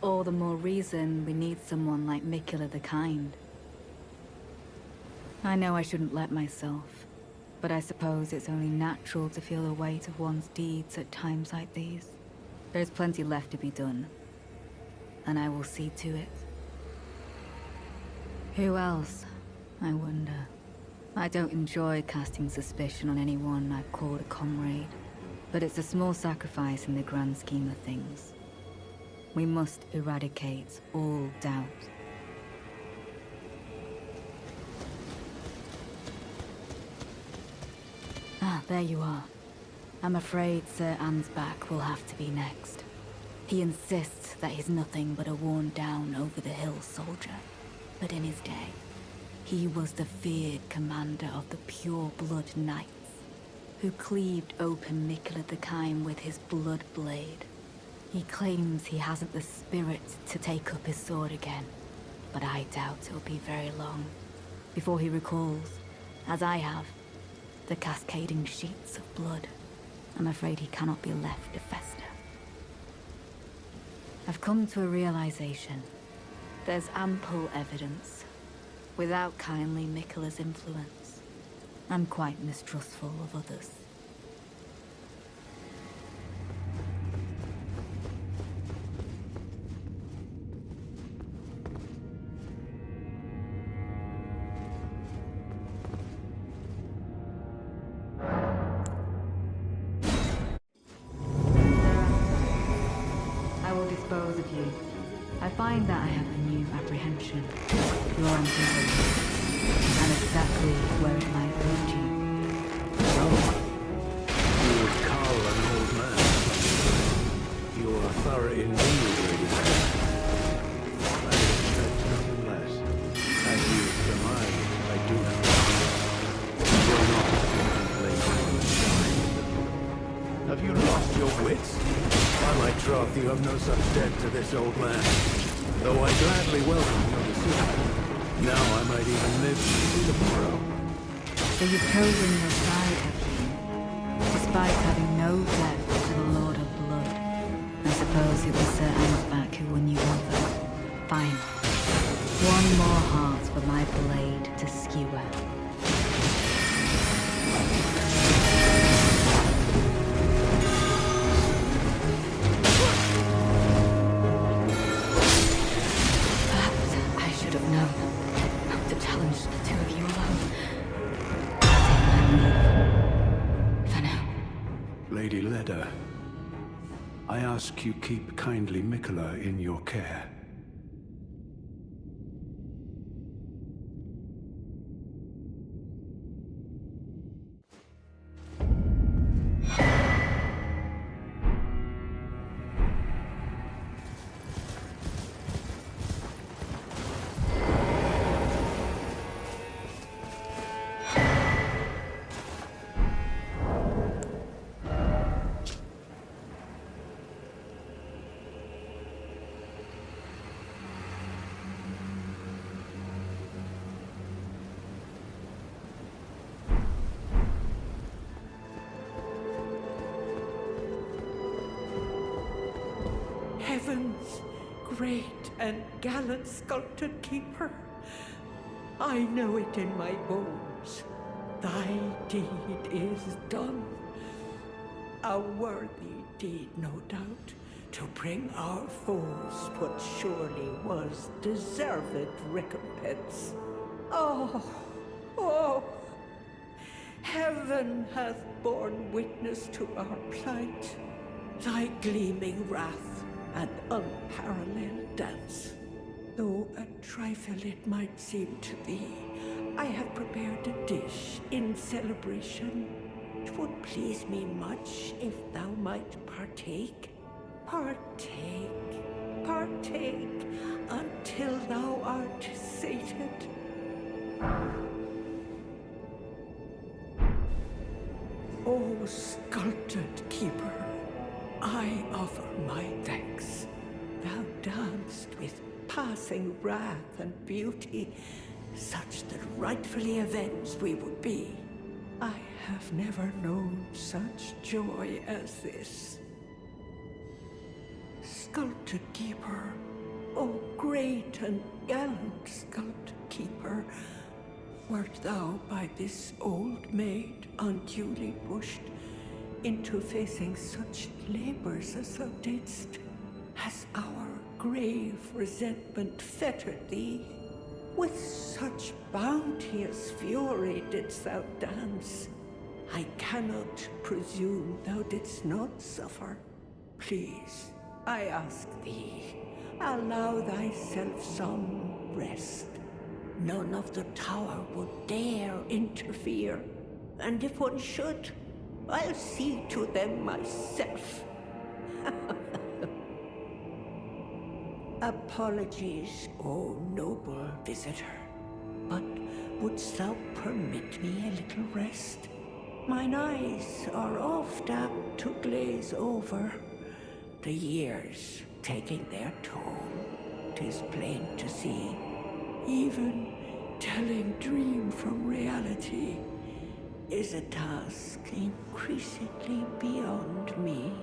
All the more reason we need someone like Miquella the Kind. I know I shouldn't let myself, but I suppose it's only natural to feel the weight of one's deeds at times like these. There's plenty left to be done, and I will see to it. Who else, I wonder? I don't enjoy casting suspicion on anyone I've called a comrade, but it's a small sacrifice in the grand scheme of things. We must eradicate all doubt. Ah, there you are. I'm afraid Sir Ansbach will have to be next. He insists that he's nothing but a worn-down over-the-hill soldier. But in his day, he was the feared commander of the pure-blood knights, who cleaved open Miquella the Kind with his blood blade. He claims he hasn't the spirit to take up his sword again, but I doubt it'll be very long before he recalls, as I have, the cascading sheets of blood. I'm afraid he cannot be left to fester. I've come to a realization. There's ample evidence. Without kindly Miquella's influence, I'm quite mistrustful of others. I will dispose of you. I find that I have a new apprehension. Your ambivalence, and exactly where it might lead you. So, you would call an old man. You are thorough indeed, Lady. I expect nothing less. As you surmise, I do not. You will not contemplate your side. Have you lost your wits? By my troth, you have no such debt to this old man. Though I gladly welcome your decision. Now I might even live to see tomorrow. So you've chosen your side, have you? Despite having no debt to the Lord of Blood. I suppose it was Sir Ansbach who won you over. Fine. One more heart for my blade to skewer. Lady Leda, I ask you keep kindly Miquella in your care. great and gallant sculpted keeper, I know it in my bones. Thy deed is done. A worthy deed, no doubt, to bring our foes what surely was deserved recompense. Oh, oh! Heaven hath borne witness to our plight. Thy gleaming wrath and unparalleled dance. Though a trifle it might seem to thee, I have prepared a dish in celebration. 'Twould please me much if thou might partake. Partake, partake, until thou art sated. O sculpted keeper, I offer my thanks. Thou danced with passing wrath and beauty, such that rightfully avenged we would be. I have never known such joy as this. Sculpted keeper, O great and gallant sculpted keeper, wert thou by this old maid unduly pushed into facing such labors as thou didst? Has our grave resentment fettered thee? With such bounteous fury didst thou dance? I cannot presume thou didst not suffer. Please, I ask thee, allow thyself some rest. None of the tower would dare interfere, and if one should, I'll see to them myself. Apologies, O noble visitor, but wouldst thou permit me a little rest? Mine eyes are oft apt to glaze over, the years taking their toll, 'tis plain to see. Even telling dream from reality is a task increasingly beyond me.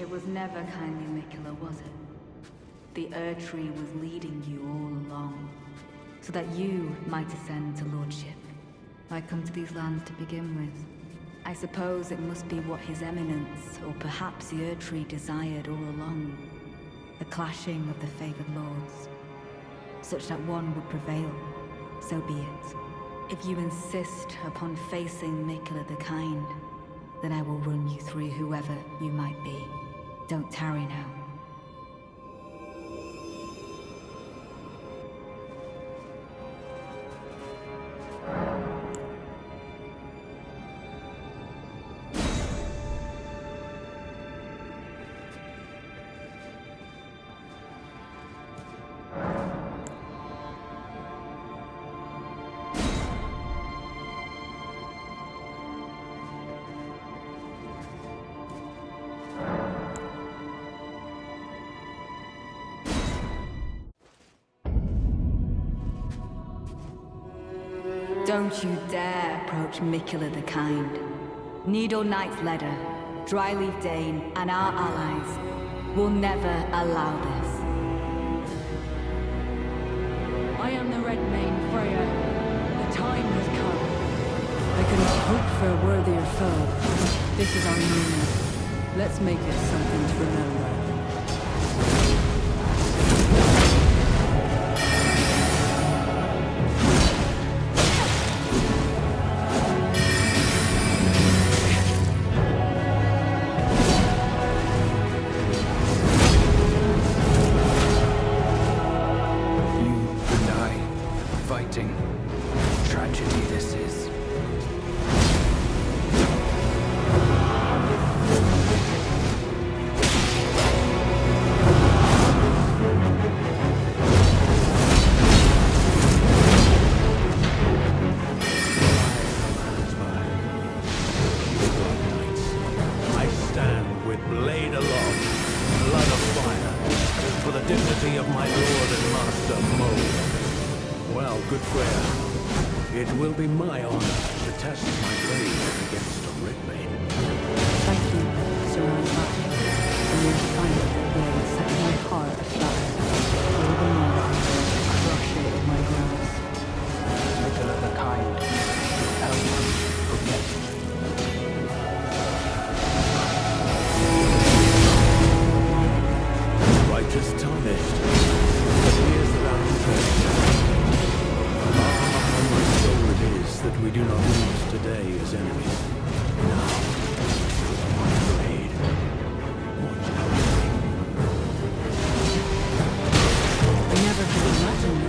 It was never kindly Miquella, was it? The Erdtree was leading you all along, so that you might ascend to lordship. Why come to these lands to begin with? I suppose it must be what His Eminence, or perhaps the Erdtree desired all along. The clashing of the favored lords, such that one would prevail. So be it. If you insist upon facing Miquella the Kind, then I will run you through whoever you might be. Don't tarry now. Don't you dare approach Miquella the Kind. Needle Knight's Leader, Dryleaf Dane, and our allies will never allow this. I am the Red Mane Freya. The time has come. I cannot hope for a worthier foe. This is our moment. Let's make it something to remember. Tragedy this is. I stand with blade aloft, blood of fire, for the dignity of my lord and master, Moog. Well, good Freya. It will be my honor to test my blade against a red mane. Thank you, Sir Igon. And your kindness will set my heart afire. All the more, crush it in my grasp. Miquella the Kind, Elden, forget. Righteous tarnished. It is that I am treasure. So it is that we do not lose today as enemies. Now, my blade. Watch out. I never could imagine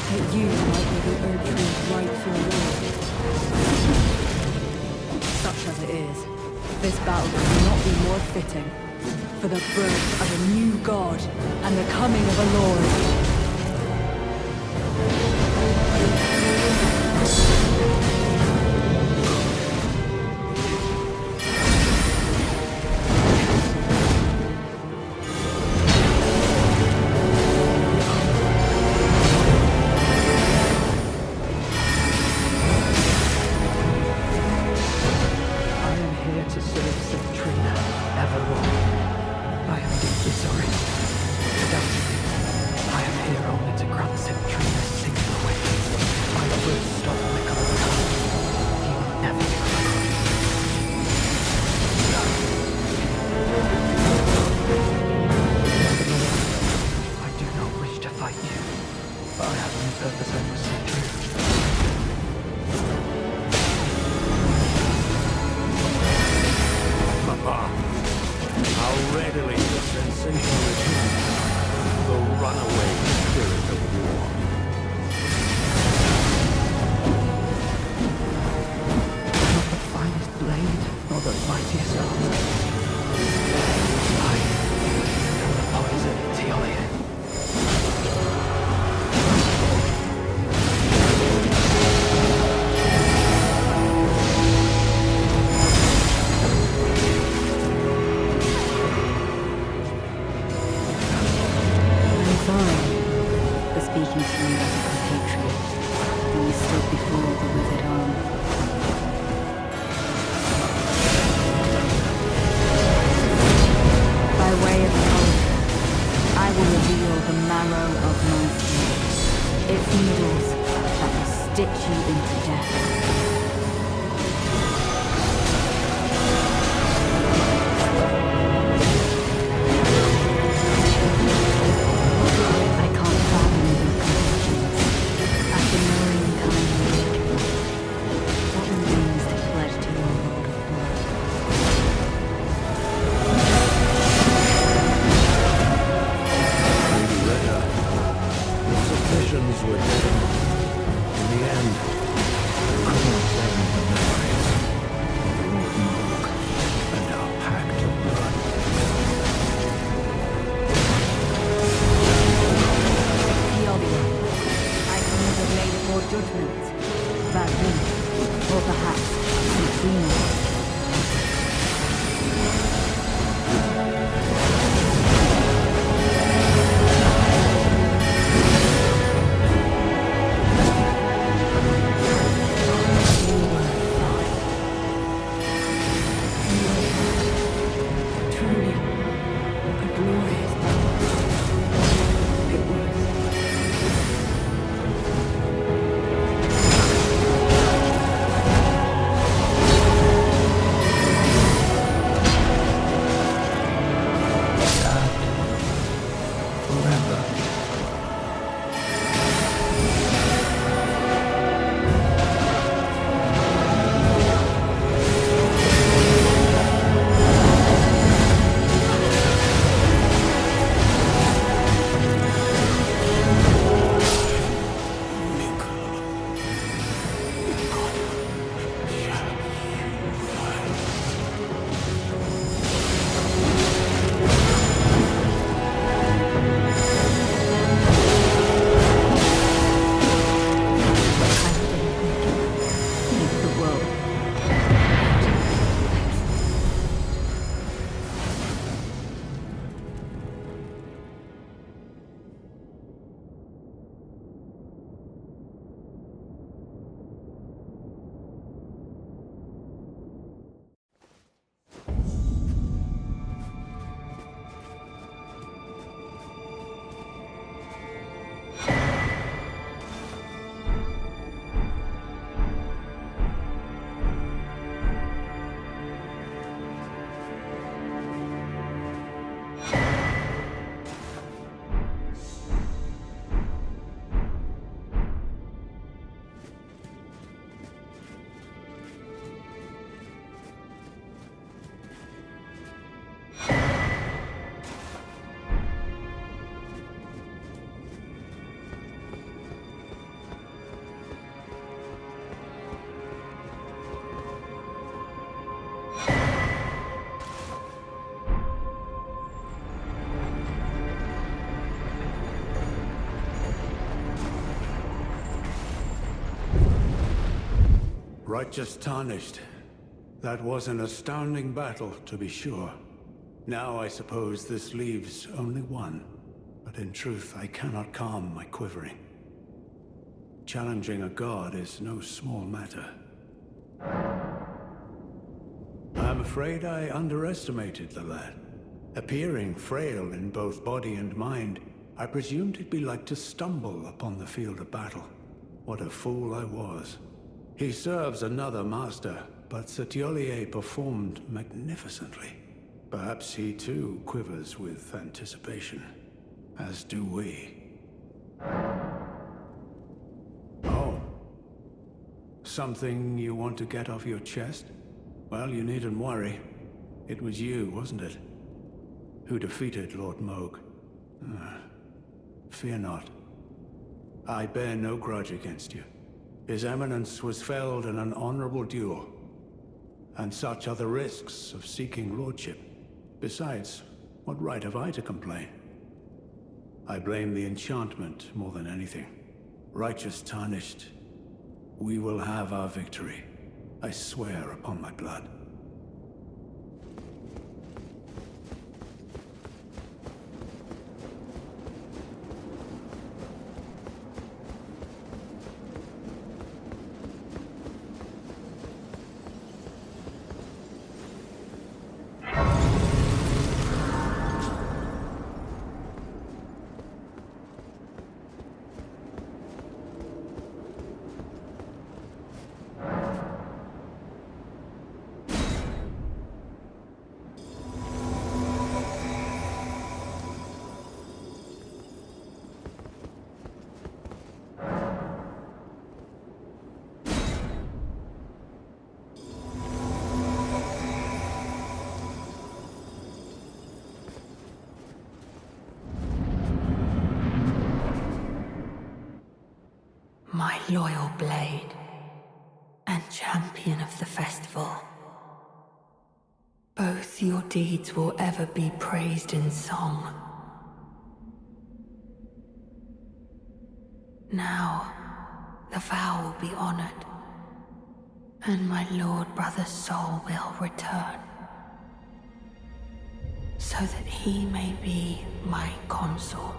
that you might be the Erdtree's rightful lord. Such as it is, this battle could not be more fitting for the birth of a new god and the coming of a lord. into death. I can't fathom their convictions. After knowing Kylie, what remains that pledge to your Lord of Blood? Lady Retta, your suspicions were dead. In the end, I couldn't blame the memories of Lord Moog and our pact of blood. Theolia, I could have made more judgments about me, or perhaps Citrino. Truly, a glorious it was. Forever. Leave the world. Righteous tarnished. That was an astounding battle, to be sure. Now I suppose this leaves only one. But in truth, I cannot calm my quivering. Challenging a god is no small matter. I'm afraid I underestimated the lad. Appearing frail in both body and mind, I presumed he'd be like to stumble upon the field of battle. What a fool I was. He serves another master, but Setiolier performed magnificently. Perhaps he too quivers with anticipation, as do we. Oh. Something you want to get off your chest? Well, you needn't worry. It was you, wasn't it? Who defeated Lord Moog. Fear not. I bear no grudge against you. His Eminence was felled in an honorable duel. And such are the risks of seeking lordship. Besides, what right have I to complain? I blame the enchantment more than anything. Righteous tarnished, we will have our victory. I swear upon my blood. loyal blade, and champion of the festival. Both your deeds will ever be praised in song. Now, the vow will be honored, and my lord brother's soul will return, so that he may be my consort.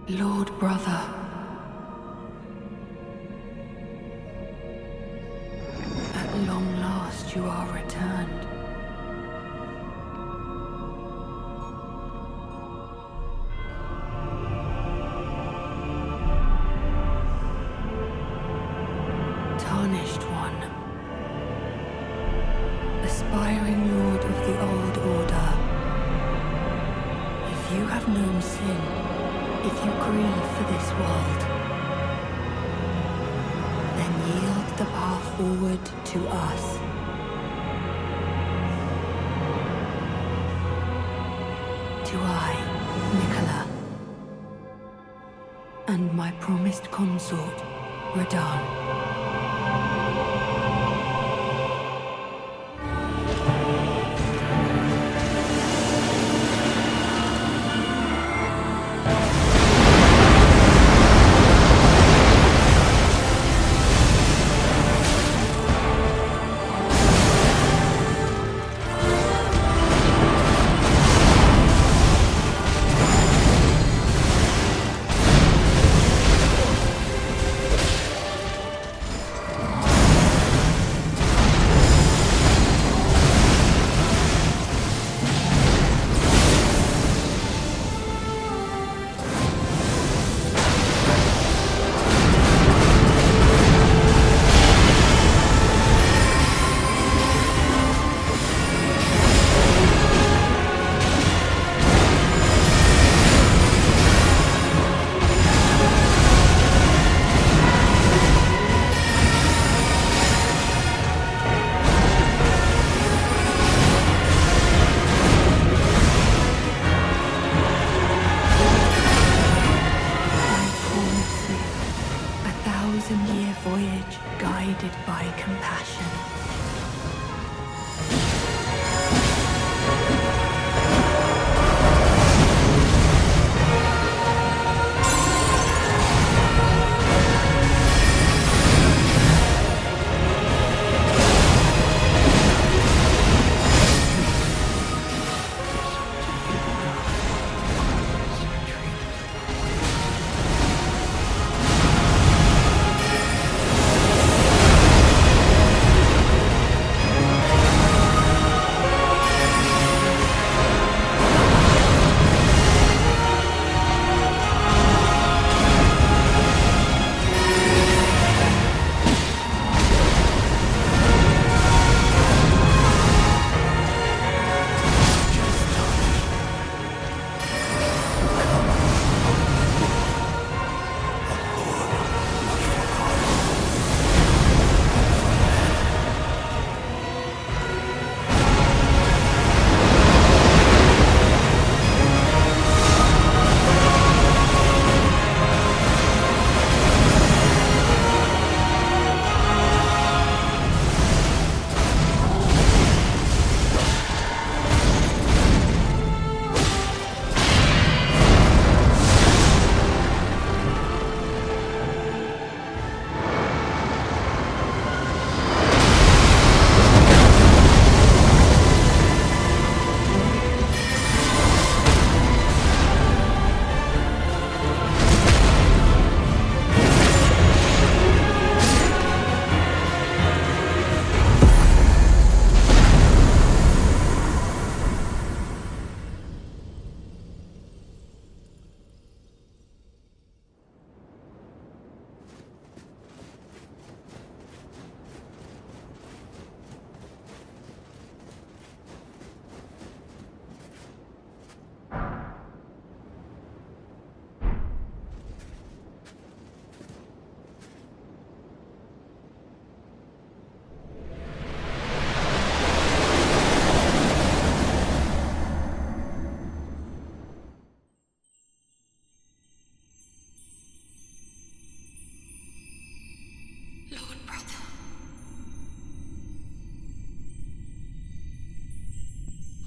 Lord brother, at long last you are returned. Tarnished one, aspiring lord of the old order, if you have known sin, if you grieve for this world, then yield the path forward to us. To I, Nicola, and my promised consort, Radahn. by compassion.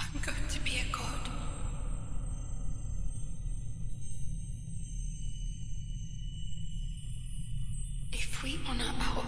I'm going to be a god. If we honor our